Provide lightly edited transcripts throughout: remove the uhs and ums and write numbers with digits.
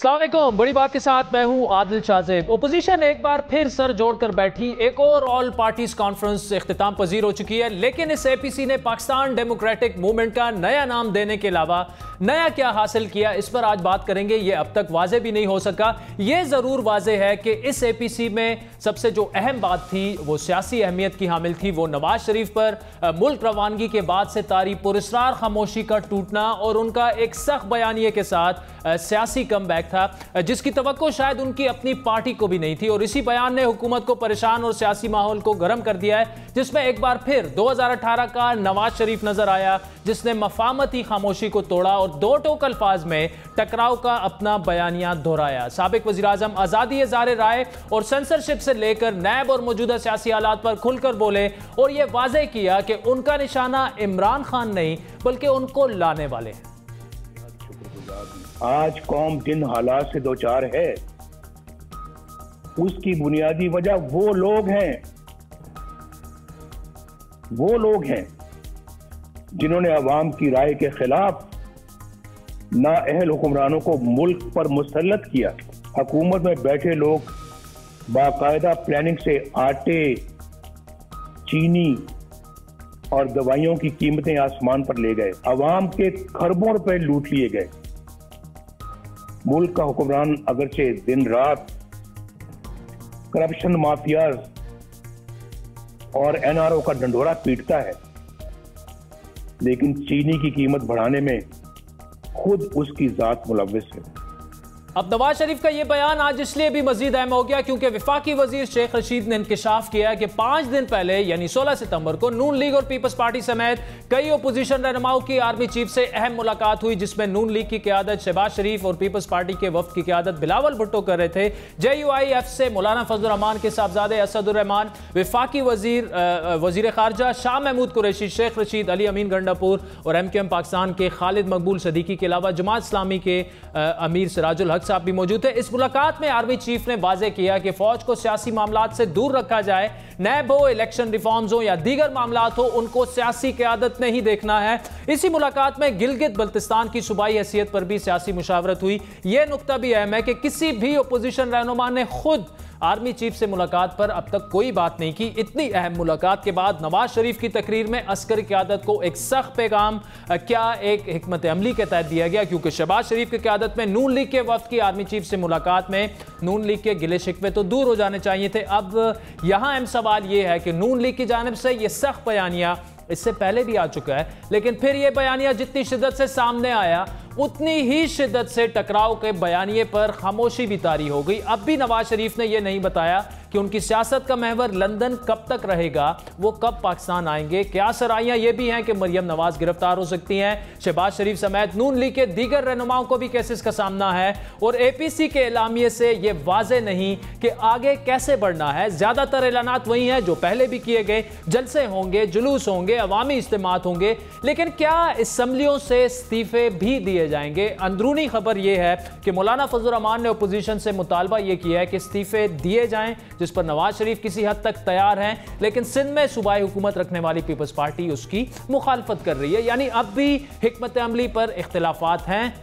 अस्सलाम वालेकुम। बड़ी बात के साथ मैं हूं आदिल शाहजेब। ओपोजिशन एक बार फिर सर जोड़कर बैठी, एक और ऑल पार्टीज कॉन्फ्रेंस इख्तिताम पजीर हो चुकी है, लेकिन इस एपीसी ने पाकिस्तान डेमोक्रेटिक मूवमेंट का नया नाम देने के अलावा नया क्या हासिल किया, इस पर आज बात करेंगे। ये अब तक वाजे भी नहीं हो सका। ये जरूर वाजे है कि इस एपीसी में सबसे जो अहम बात थी वो सियासी अहमियत की हामिल थी, वो नवाज शरीफ पर मुल्क रवानगी के बाद से तारी पुरस्रार खामोशी का टूटना और उनका एक सख्त बयानिए के साथ सियासी कमबैक था, जिसकी तवक्को शायद उनकी अपनी पार्टी को भी नहीं थी। और इसी बयान ने हुकूमत को परेशान और सियासी माहौल को गर्म कर दिया है, जिसमें एक बार फिर 2018 का नवाज शरीफ नजर आया, जिसने मफामती खामोशी को तोड़ा और दो टोक अल्फाज में टकराव का अपना बयानिया दोहराया। साबिक वज़ीर आज़म आज़ादी इज़हार राय और सेंसरशिप से लेकर नैब और मौजूदा सियासी हालात पर खुलकर बोले और यह वाज़ेह किया कि उनका निशाना इमरान खान नहीं बल्कि उनको लाने वाले हैं। आज कौम जिन हालात से दो चार है, उसकी बुनियादी वजह वो लोग हैं जिन्होंने अवाम की राय के खिलाफ नाअहल हुक्मरानों को मुल्क पर मुसल्लत किया। हुकूमत में बैठे लोग बाकायदा प्लानिंग से आटे, चीनी और दवाइयों की कीमतें आसमान पर ले गए। अवाम के खरबों रुपए लूट लिए गए। मुल्क का हुक्मरान अगरचे दिन रात करप्शन माफियाज और एनआरओ का डंडोरा पीटता है, लेकिन चीनी की कीमत बढ़ाने में खुद उसकी जात मुलव्विस है। अब नवाज शरीफ का यह बयान आज इसलिए भी मजीद अहम हो गया क्योंकि वफाकी वजीर शेख रशीद ने इंकशाफ किया कि 5 दिन पहले यानी 16 सितंबर को नून लीग और पीपल्स पार्टी समेत कई अपोजिशन रहनुमाओं की आर्मी चीफ से अहम मुलाकात हुई, जिसमें नून लीग की क़यादत शहबाज शरीफ और पीपल्स पार्टी के वफ्द की क़यादत बिलावल भुट्टो कर रहे थे। JUIF से मौलाना फजल रहमान के साहबजादे असदुर रहमान, वफाकी वजीर खारजा शाह महमूद कुरैशी, शेख रशीद, अली अमीन गंडापुर और MQM पाकिस्तान के खालिद मकबूल सदीकी के अलावा जमात इस्लामी के अमीर सिराजुल हक साहब भी मौजूद थे। इस मुलाकात में आर्मी चीफ ने वाजे किया कि फौज को सियासी मामलात से दूर रखा जाए, नैब हो, इलेक्शन रिफॉर्म्स हो या दीगर मामलात हो, उनको सियासी क़यादत नहीं देखना है। इसी मुलाकात में गिलगित बल्तिस्तान की सूबाई हैसियत पर भी सियासी मुशावरत हुई। यह नुक्ता भी अहम है कि किसी भी अपोजिशन रहनुमा ने खुद आर्मी चीफ से मुलाकात पर अब तक कोई बात नहीं की। इतनी अहम मुलाकात के बाद नवाज शरीफ की तकरीर में अस्करी क़यादत को एक सख्त पैगाम क्या एक हिकमत अमली के तहत दिया गया, क्योंकि शहबाज शरीफ की क़यादत में नून लीग के वफ्द की आर्मी चीफ से मुलाकात में नून लीग के गिले शिकवे तो दूर हो जाने चाहिए थे। अब यहाँ अहम सवाल यह है कि नून लीग की जानिब से यह सख्त बयानिया इससे पहले भी आ चुका है, लेकिन फिर यह बयानिया जितनी शिद्दत से सामने आया उतनी ही शिद्दत से टकराव के बयानिए पर खामोशी भी तारी हो गई। अब भी नवाज शरीफ ने यह नहीं बताया कि उनकी सियासत का महवर लंदन कब तक रहेगा, वो कब पाकिस्तान आएंगे। क्या सराइयां ये भी हैं कि मरियम नवाज गिरफ्तार हो सकती हैं। शहबाज शरीफ समेत नून लीग के दीगर रहनुमाओं को भी केसेस का सामना है और APC के एलामिये से यह वाजे नहीं कि आगे कैसे बढ़ना है। ज्यादातर ऐलानात वही हैं जो पहले भी किए गए, जलसे होंगे, जुलूस होंगे, अवामी इज्तिमात होंगे, लेकिन क्या असम्बलियों से इस्तीफे भी दिए जाएंगे। अंदरूनी खबर यह है कि मौलाना फजल रहमान ने अपोजिशन से मुतालबा यह किया है कि इस्तीफे दिए जाएं, जिस पर नवाज शरीफ किसी हद तक तैयार हैं, लेकिन सिंध में सूबाई हुकूमत रखने वाली पीपल्स पार्टी उसकी मुखालफत कर रही है। यानी अब भी हिकमत अमली पर इख्तिलाफात हैं,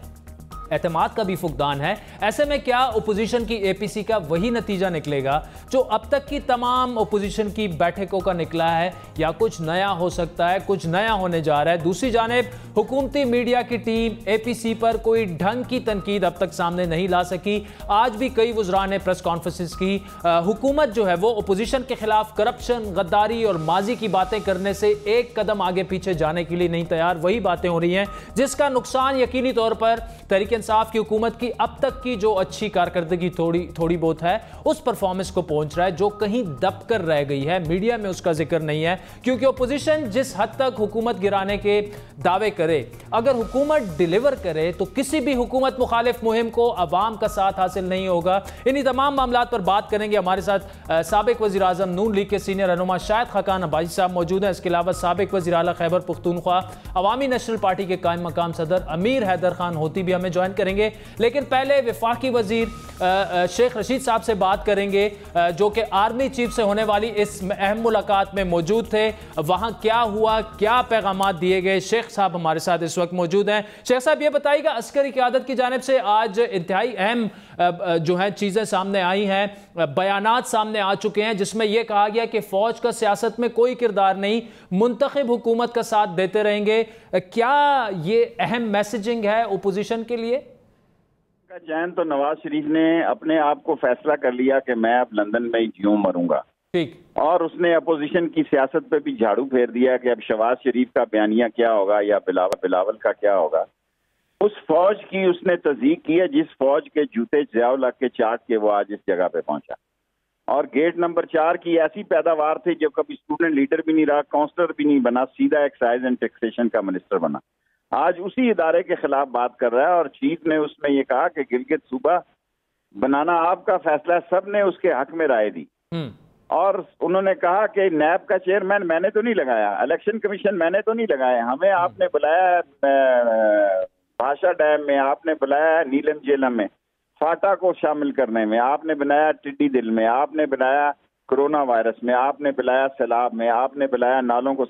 एतमाद का भी फुकदान है। ऐसे में क्या अपोजिशन की APC का वही नतीजा निकलेगा जो अब तक की तमाम अपोजिशन की बैठकों का निकला है, या कुछ नया हो सकता है, कुछ नया होने जा रहा है। दूसरी जानिब हुकूमती मीडिया की टीम APC पर कोई ढंग की तनकीद अब तक सामने नहीं ला सकी। आज भी कई वज़रा ने प्रेस कॉन्फ्रेंसेस की। हुकूमत जो है वो अपोजिशन के खिलाफ करप्शन, गद्दारी और माजी की बातें करने से एक कदम आगे पीछे जाने के लिए नहीं तैयार। वही बातें हो रही हैं जिसका नुकसान यकीनी तौर पर तहरीक इंसाफ की हुकूमत की अब तक की जो अच्छी कारकर्दगी थोड़ी बहुत है उस परफॉर्मेंस को पहुंच रहा है, जो कहीं दब कर रह गई है। मीडिया में उसका जिक्र नहीं है, क्योंकि अपोजिशन जिस हद तक हुकूमत गिराने के दावे करे, अगर हुकूमत डिलीवर करे तो किसी भी हुकूमत मुखालिफ मुहिम को अवाम का साथ हासिल नहीं होगा। इन्हीं तमाम मामलात पर बात करेंगे। हमारे साथ साबिक वज़ीर आज़म नून लीग के सीनियर रहनुमा शाहिद खाकान अब्बासी साहब मौजूद हैं। इसके अलावा साबिक वज़ीर आला खैबर पख्तूनख्वा अवामी नेशनल पार्टी के कायम मकाम सदर अमीर हैदर खान होती भी हमें ज्वाइन करेंगे। लेकिन पहले वफाकी वजीर शेख रशीद साहब से बात करेंगे जो कि आर्मी चीफ से होने वाली इस अहम मुलाकात में मौजूद थे। वहां क्या हुआ, क्या पैगामात दिए गए, शेख साहब हमारे साथ इस वक्त मौजूद हैं। शेख साहब ये बताइएगा, अस्करी क़यादत की जानिब से आज इंतहाई अहम जो है चीज़ें सामने आई हैं, बयानात सामने आ चुके हैं जिसमें यह कहा गया कि फ़ौज का सियासत में कोई किरदार नहीं, मुंतखब हुकूमत का साथ देते रहेंगे। क्या ये अहम मैसेजिंग है ओपोजिशन के लिए? चैन तो नवाज शरीफ ने अपने आप को फैसला कर लिया कि मैं अब लंदन में ही जीऊं मरूंगा, ठीक, और उसने अपोजिशन की सियासत पे भी झाड़ू फेर दिया कि अब शहबाज शरीफ का बयानिया क्या होगा या बिलावल का क्या होगा। उस फौज की उसने तस्दीक की है जिस फौज के जूते ज़ियाउल हक के चाट के वो आज इस जगह पे पहुंचा। और गेट नंबर 4 की ऐसी पैदावार थी जो कभी स्टूडेंट लीडर भी नहीं रहा, काउंसलर भी नहीं बना, सीधा एक्साइज एंड टैक्सेशन का मिनिस्टर बना। आज उसी इदारे के खिलाफ बात कर रहा है और चीफ ने उसमें ये कहा कि गिलगित सूबा बनाना आपका फैसला, सब ने उसके हक में राय दी। और उन्होंने कहा कि नैब का चेयरमैन मैंने तो नहीं लगाया, इलेक्शन कमीशन मैंने तो नहीं लगाया, हमें आपने बुलाया भाषा डैम में, आपने बुलाया नीलम झेलम में, फाटा को शामिल करने में, आपने बनाया टिड्डी दिल में, आपने बनाया कोरोना वायरस में, आपने बुलाया सैलाब में, आपने बुलाया नालों को।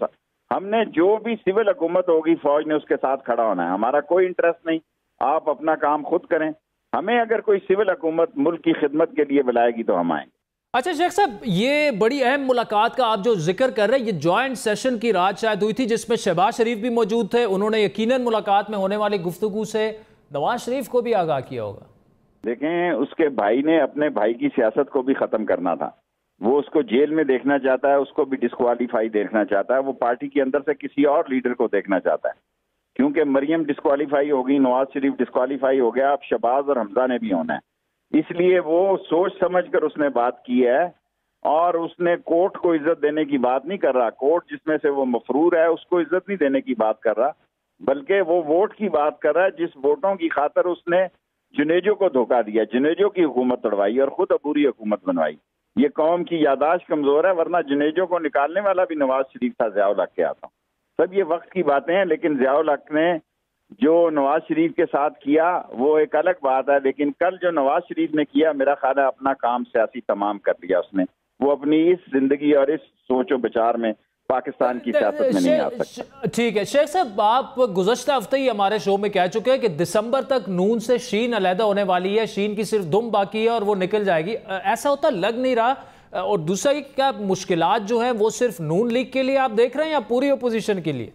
हमने जो भी सिविल हुकूमत होगी फौज ने उसके साथ खड़ा होना है, हमारा कोई इंटरेस्ट नहीं, आप अपना काम खुद करें। हमें अगर कोई सिविल हुकूमत मुल्क की खिदमत के लिए बुलाएगी तो हम आएंगे। अच्छा शेख साहब, ये बड़ी अहम मुलाकात का आप जो जिक्र कर रहे हैं, ये जॉइंट सेशन की रात शायद हुई थी जिसमें शहबाज शरीफ भी मौजूद थे। उन्होंने यकीनन मुलाकात में होने वाली गुफ्तगू से नवाज शरीफ को भी आगाह किया होगा। देखें, उसके भाई ने अपने भाई की सियासत को भी खत्म करना था, वो उसको जेल में देखना चाहता है, उसको भी डिस्क्वालीफाई देखना चाहता है, वो पार्टी के अंदर से किसी और लीडर को देखना चाहता है। क्योंकि मरियम डिस्क्वालीफाई होगी, नवाज शरीफ डिस्क्वालीफाई हो गया, अब शहबाज और हमजा ने भी होना है, इसलिए वो सोच समझकर उसने बात की है। और उसने कोर्ट को इज्जत देने की बात नहीं कर रहा, कोर्ट जिसमें से वो मफरूर है उसको इज्जत नहीं देने की बात कर रहा, बल्कि वो वोट की बात कर रहा है जिस वोटों की खातर उसने जुनेजो को धोखा दिया, जुनेजो की हुकूमत तोड़वाई और खुद अबूरी हुकूमत बनवाई। ये कौम की यादाश्त कमजोर है, वरना जुनेजो को निकालने वाला भी नवाज शरीफ था ज़ियाउल हक के हाथों। सब ये वक्त की बातें हैं, लेकिन ज़ियाउल हक ने जो नवाज शरीफ के साथ किया वो एक अलग बात है, लेकिन कल जो नवाज शरीफ ने किया, मेरा ख्याल है अपना काम सियासी तमाम कर लिया उसने। वो अपनी इस जिंदगी और इस सोचो विचार में पाकिस्तान की सियासत में नहीं आ सकता। ठीक है शेख साहब, आप गुज़श्ता हफ्ते ही हमारे शो में कह चुके हैं कि दिसंबर तक नून से शीन अलहदा होने वाली है, शीन की सिर्फ दुम बाकी है और वो निकल जाएगी। ऐसा होता लग नहीं रहा। और दूसरा, क्या मुश्किलात जो है वो सिर्फ नून लीग के लिए आप देख रहे हैं या पूरी अपोजिशन के लिए?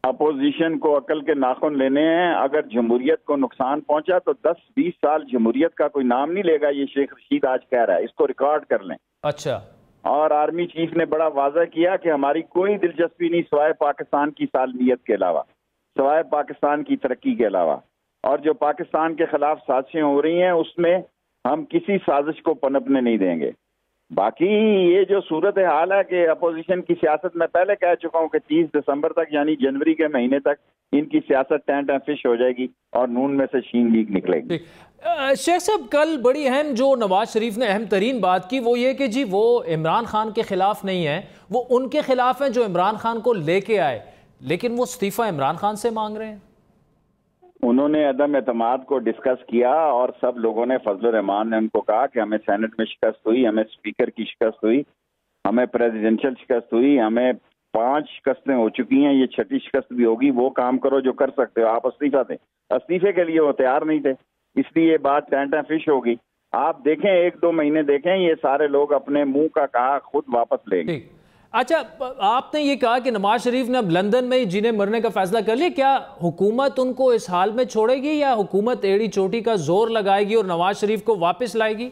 अपोजिशन को अकल के नाखून लेने हैं। अगर जमहूरियत को नुकसान पहुंचा तो 10-20 साल जमहूरियत का कोई नाम नहीं लेगा, ये शेख रशीद आज कह रहा है, इसको रिकॉर्ड कर लें। अच्छा। और आर्मी चीफ ने बड़ा वाज़ह किया कि हमारी कोई दिलचस्पी नहीं सिवाय पाकिस्तान की सालमियत के अलावा, सिवाय पाकिस्तान की तरक्की के अलावा। और जो पाकिस्तान के खिलाफ साजिशें हो रही हैं उसमें हम किसी साजिश को पनपने नहीं देंगे। बाकी ये जो सूरत हाल है कि अपोजिशन की सियासत, मैं पहले कह चुका हूँ कि 30 दिसंबर तक यानी जनवरी के महीने तक इनकी सियासत टेंट एंड फिश हो जाएगी और नून में से शीन लीग निकलेगी। शेख साहब, कल बड़ी अहम जो नवाज शरीफ ने अहम तरीन बात की वो ये कि जी वो इमरान खान के खिलाफ नहीं है, वो उनके खिलाफ हैं जो इमरान खान को लेके आए, लेकिन वो इस्तीफा इमरान खान से मांग रहे हैं। उन्होंने अदम एतमाद को डिस्कस किया और सब लोगों ने, फजल रहमान ने उनको कहा कि हमें सेनेट में शिकस्त हुई, हमें स्पीकर की शिकस्त हुई, हमें प्रेसिडेंशियल शिकस्त हुई, हमें 5 शिकस्तें हो चुकी हैं, ये 6ठी शिकस्त भी होगी। वो काम करो जो कर सकते हो, आप इस्तीफा दें। इस्तीफे के लिए वो तैयार नहीं थे, इसलिए ये बात टेंट एंड फिश होगी। आप देखें, 1-2 महीने देखें, ये सारे लोग अपने मुंह का कहा खुद वापस लेंगे। अच्छा, आपने ये कहा कि नवाज शरीफ ने अब लंदन में ही जीने मरने का फैसला कर लिया, क्या हुकूमत उनको इस हाल में छोड़ेगी या हुकूमत एड़ी चोटी का जोर लगाएगी और नवाज शरीफ को वापस लाएगी?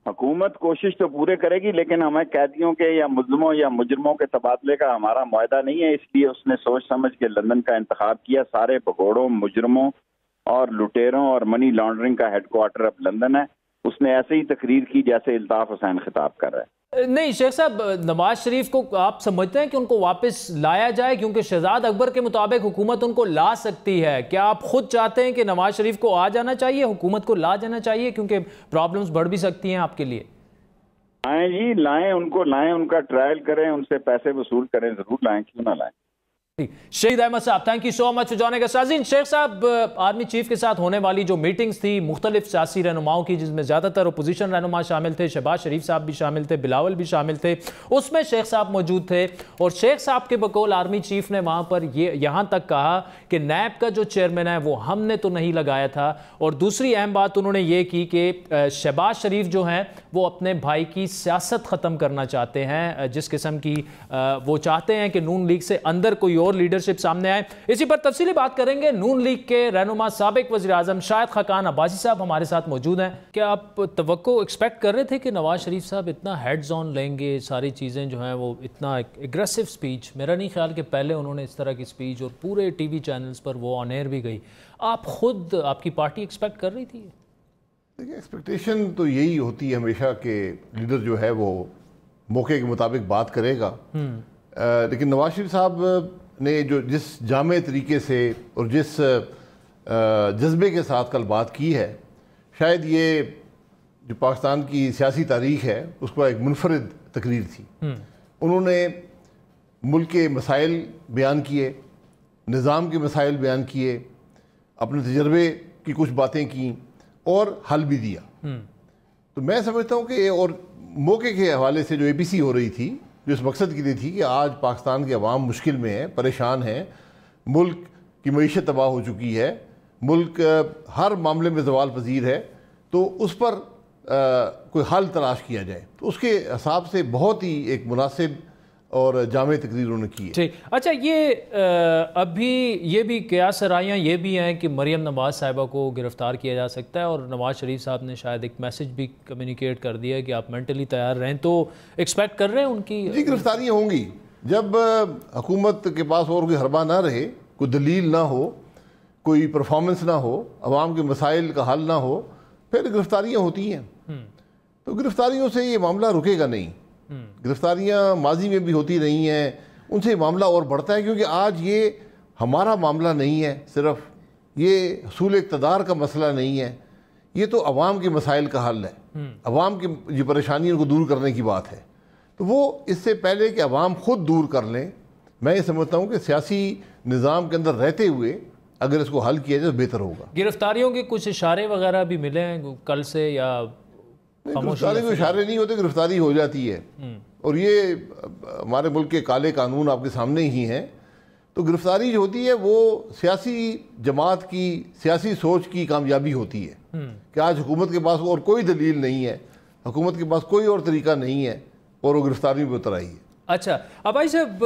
हुकूमत कोशिश तो पूरे करेगी, लेकिन हमें कैदियों के या मुजरिमों या मुजरिमों के तबादले का हमारा मुआहदा नहीं है, इसलिए उसने सोच समझ के लंदन का इंतखाब किया। सारे भगोड़ों, मुजरिमों और लुटेरों और मनी लॉन्ड्रिंग का हेडक्वार्टर अब लंदन है। उसने ऐसे ही तकरीर की जैसे इल्ताफ हुसैन खिताब कर रहा है। नहीं शेख साहब, नवाज शरीफ को आप समझते हैं कि उनको वापस लाया जाए, क्योंकि शहजाद अकबर के मुताबिक हुकूमत उनको ला सकती है। क्या आप खुद चाहते हैं कि नवाज शरीफ को आ जाना चाहिए, हुकूमत को ला जाना चाहिए, क्योंकि प्रॉब्लम्स बढ़ भी सकती हैं आपके लिए? आए जी, लाएं उनको, लाएं, उनका ट्रायल करें, उनसे पैसे वसूल करें, जरूर लाएं, क्यों ना लाएं। शहीद अहमद साहब, थैंक यू सो मच जाने का। साजिन, शेख साहब आर्मी चीफ के साथ होने वाली जो मीटिंग्स थी मुख्तलिफ सियासी रहनुमाओं की, जिसमें ज़्यादातर अपोजिशन रहनुमा शामिल थे, शहबाज शरीफ साहब भी शामिल थे, बिलावल भी शामिल थे, उसमें शेख साहब मौजूद थे। और शेख साहब के बकौल आर्मी चीफ ने वहाँ पर ये यहाँ तक कहा कि नैब का जो चेयरमैन है वो हमने तो नहीं लगाया था। और दूसरी अहम बात उन्होंने ये की कि शहबाज शरीफ जो हैं वो अपने भाई की सियासत ख़त्म करना चाहते हैं, जिस किस्म की वो चाहते हैं कि नून लीग से अंदर कोई और लीडरशिप सामने आए। इसी पर तफसीली बात करेंगे। नून लीग के रहनुमा साबिक वज़ीर आज़म शाहिद खाकान अब्बासी साहब हमारे साथ मौजूद हैं। क्या आप तवक्को एक्सपेक्ट कर रहे थे कि नवाज शरीफ साहब इतना हेड्स ऑन लेंगे, सारी चीज़ें जो हैं वो इतना एग्रेसिव स्पीच? मेरा नहीं ख्याल कि पहले उन्होंने इस तरह की स्पीच, और पूरे टीवी चैनल्स पर वो ऑन एयर भी गई। आप खुद, आपकी पार्टी एक्सपेक्ट कर रही थी? देखिए, एक्सपेक्टेशन तो यही होती है हमेशा कि लीडर जो है वो मौके के मुताबिक बात करेगा। लेकिन नवाज शरीफ साहब ने जो जिस जामे तरीके से और जिस जज्बे के साथ कल बात की है, शायद ये जो पाकिस्तान की सियासी तारीख है उसको एक मुनफरिद तकरीर थी। उन्होंने मुल्क के मसाइल बयान किए, निज़ाम के मसाइल बयान किए, अपने तजर्बे की कुछ बातें की और हल भी दिया। तो मैं समझता हूँ कि और मौके के हवाले से जो APC हो रही थी, जो इस मकसद के लिए थी कि आज पाकिस्तान के अवाम मुश्किल में है, परेशान है, मुल्क की मईशत तबाह हो चुकी है, मुल्क हर मामले में ज़वाल पजीर है, तो उस पर कोई हल तलाश किया जाए। तो उसके हिसाब से बहुत ही एक मुनासिब और जामे तकरीर उन्होंने की है। ठीक, अच्छा, ये अभी ये भी कयास राइयाँ ये भी हैं कि मरियम नवाज साहिबा को गिरफ़्तार किया जा सकता है, और नवाज शरीफ साहब ने शायद एक मैसेज भी कम्युनिकेट कर दिया है कि आप मेंटली तैयार रहें। तो एक्सपेक्ट कर रहे हैं उनकी? जी, गिरफ्तारियाँ होंगी। जब हुकूमत के पास और कोई हरबा ना रहे, कोई दलील ना हो, कोई परफॉर्मेंस ना हो, अवाम के मसाइल का हल ना हो, फिर गिरफ्तारियाँ होती हैं। तो गिरफ्तारियों से ये मामला रुकेगा नहीं। गिरफ्तारियाँ माजी में भी होती रही हैं, उनसे मामला और बढ़ता है, क्योंकि आज ये हमारा मामला नहीं है, सिर्फ ये हसूल इक़्तिदार का मसला नहीं है, ये तो अवाम के मसाइल का हल है, अवाम की जो परेशानियों को दूर करने की बात है। तो वो इससे पहले कि अवाम खुद दूर कर लें, मैं ये समझता हूँ कि सियासी निज़ाम के अंदर रहते हुए अगर इसको हल किया जाए तो बेहतर होगा। गिरफ्तारियों के कुछ इशारे वगैरह भी मिले हैं कल से, या गिरफ्तारी को इशारे नहीं होते, गिरफ्तारी हो जाती है। और ये हमारे मुल्क के काले कानून आपके सामने ही हैं। तो गिरफ्तारी जो होती है वो सियासी जमात की सियासी सोच की कामयाबी होती है कि आज हुकूमत के पास और कोई दलील नहीं है, हुकूमत के पास कोई और तरीका नहीं है, और वो गिरफ्तारी में उतर आई है। अच्छा, अब भाई साहब,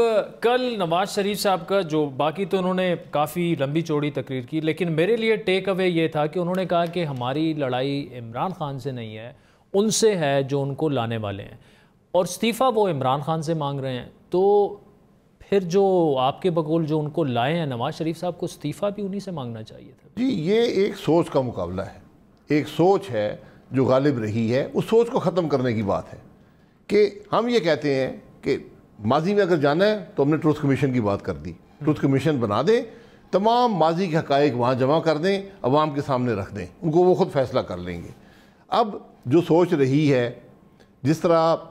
कल नवाज शरीफ साहब का जो, बाकी तो उन्होंने काफ़ी लंबी चौड़ी तकरीर की, लेकिन मेरे लिए टेक अवे ये था कि उन्होंने कहा कि हमारी लड़ाई इमरान खान से नहीं है, उनसे है जो उनको लाने वाले हैं, और इस्तीफ़ा वो इमरान खान से मांग रहे हैं। तो फिर जो आपके बकौल जो उनको लाए हैं नवाज शरीफ साहब को, इस्तीफ़ा भी उन्हीं से मांगना चाहिए था। जी, ये एक सोच का मुकाबला है, एक सोच है जो गालिब रही है। उस सोच को ख़त्म करने की बात है कि हम ये कहते हैं कि माजी में अगर जाना है तो हमने ट्रुथ कमीशन की बात कर दी, ट्रुथ कमीशन बना दें, तमाम माजी के हक़ाइक़ वहाँ जमा कर दें, अवाम के सामने रख दें, उनको वो खुद फैसला कर लेंगे। अब जो सोच रही है, जिस तरह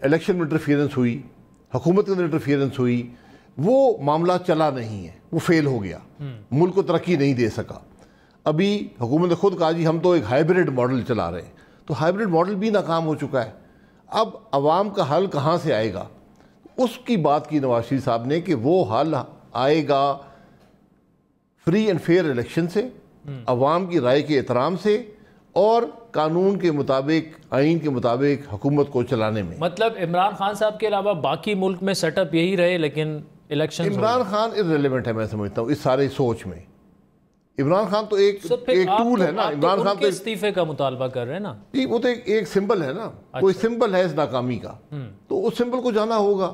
इलेक्शन में इंटरफियरेंस हुई, हुकूमत के अंदर इंटरफियरेंस हुई, वो मामला चला नहीं है, वो फेल हो गया, मुल्क को तरक्की नहीं दे सका। अभी हुकूमत ने खुद कहा जी हम तो एक हाइब्रिड मॉडल चला रहे हैं, तो हाइब्रिड मॉडल भी नाकाम हो चुका है। अब अवाम का हल कहाँ से आएगा? उसकी बात की नवाज शरीफ साहब ने कि वो हल आएगा फ्री एंड फेयर इलेक्शन से, अवाम की राय के एहतराम से, और कानून के मुताबिक, आइन के मुताबिक हुकूमत को चलाने में। मतलब इमरान खान साहब के अलावा बाकी मुल्क में सेटअप यही रहे, लेकिन इलेक्शन इमरान खान इररिलेवेंट है, मैं समझता हूँ इस सारे सोच में। इमरान खान तो एक टूल है ना। इमरान खान तो इस्तीफे का मुतालबा कर रहे हैं ना जी, वो तो एक सिंबल है ना। अच्छा। कोई सिंबल है इस नाकामी का, तो उस सिंबल को जाना होगा।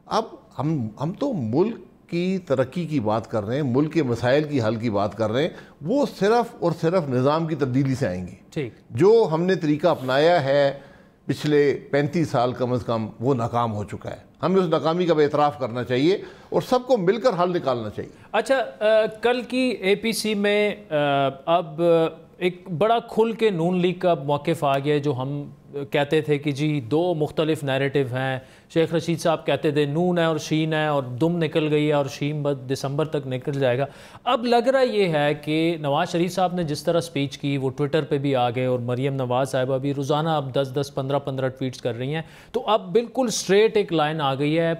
अब हम तो मुल्क की तरक्की की बात कर रहे हैं, मुल्क के मसाइल की हल की बात कर रहे हैं, वो सिर्फ और सिर्फ निज़ाम की तब्दीली से आएंगे। ठीक, जो हमने तरीका अपनाया है पिछले 35 साल कम से कम, वो नाकाम हो चुका है। हमें उस नाकामी का एतराफ़ करना चाहिए और सबको मिलकर हल निकालना चाहिए। अच्छा, कल की APC में अब ایک بڑا کھل کے نون لیگ کا موقف آ گیا جو ہم کہتے تھے کہ جی دو مختلف نیریٹو ہیں. شیخ رشید صاحب کہتے تھے نون ہے اور شین ہے اور دم نکل گئی ہے اور شین دسمبر تک نکل جائے گا. اب لگ رہا یہ ہے کہ نواز شریف صاحب نے جس طرح سپیچ کی وہ ٹویٹر پہ بھی آ گئے اور مریم نواز صاحبہ بھی روزانہ اب 10-10 15-15 ٹویٹس کر رہی ہیں. تو اب بالکل سٹریٹ ایک لائن آ گئی ہے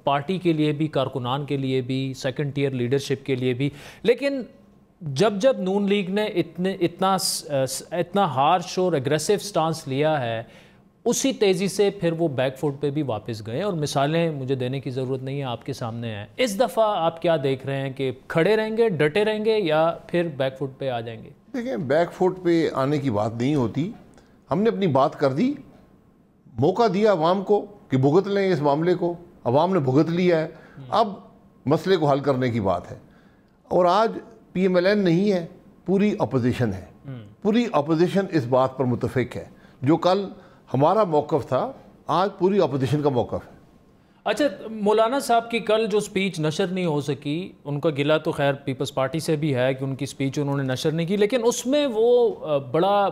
پارٹی کے لیے بھی, کارکنان کے لیے بھی, سیکنڈ ٹیئر لیڈرشپ کے لیے بھی. لیکن جب نون لیگ نے اتنا ہارش اور اگریسو سٹانس لیا ہے, اسی تیزی سے پھر وہ بیک فوٹ پہ بھی واپس گئے, اور مثالیں مجھے دینے کی ضرورت نہیں ہے, آپ کے سامنے ہیں. اس دفعہ آپ کیا دیکھ رہے ہیں کہ کھڑے رہیں گے, ڈٹے رہیں گے, یا پھر بیک فوٹ پہ آ جائیں گے؟ دیکھیں, بیک فوٹ پہ آنے کی بات نہیں ہوتی. ہم نے اپنی بات کر دی, موقع دیا عوام کو کہ بھگت لیں اس معاملے کو, عوام نے بھگت لیا ہے, اب مسئلے کو حل کرنے کی بات ہے. اور آج پی ایم ایل این نہیں ہے, پوری اپوزیشن ہے. پوری اپوزیشن اس بات پر متفق ہے. جو کل ہمارا موقف تھا, آج پوری اپوزیشن کا موقف ہے. اچھا, مولانا صاحب کی کل جو سپیچ نشر نہیں ہو سکی, ان کا گلہ تو خیر پیپلز پارٹی سے بھی ہے کہ ان کی سپیچ انہوں نے نشر نہیں کی, لیکن اس میں وہ بڑا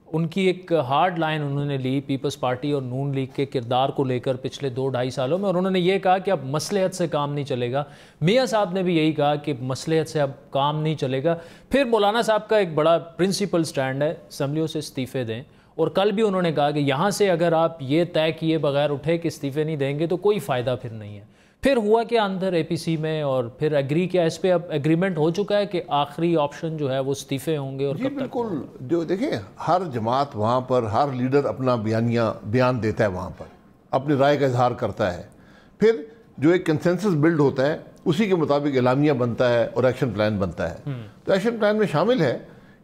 ان کی ایک ہارڈ لائن انہوں نے لی پیپلز پارٹی اور نون لیگ کے کردار کو لے کر پچھلے 2-2.5 سالوں میں, اور انہوں نے یہ کہا کہ اب مصلحت سے کام نہیں چلے گا. میاں صاحب نے بھی یہی کہا کہ مصلحت سے اب کام نہیں چلے گا. پھر مولانا صاحب کا ایک بڑا پرنسپل سٹینڈ ہے, اسمبلیوں سے استعفے دیں, اور کل بھی انہوں نے کہا کہ یہاں سے اگر آپ یہ طے کیے بغیر اٹھے کہ استعفے نہیں دیں گے تو کوئی فائدہ پھر نہیں ہے. پھر ہوا کیا اندر اے پی سی میں, اور پھر ایگری کیا اس پہ؟ اب ایگریمنٹ ہو چکا ہے کہ آخری آپشن جو ہے وہ استعفے ہوں گے. اور جی بالکل, جو دیکھیں ہر جماعت وہاں پر, ہر لیڈر اپنا بیان دیتا ہے, وہاں پر اپنی رائے کا اظہار کرتا ہے. پھر جو ایک کنسنسس بلڈ ہوتا ہے اسی کے مطابق اعلامیہ بنتا ہے اور ایکشن پلان بنتا ہے. تو ایکشن پلان میں شامل ہے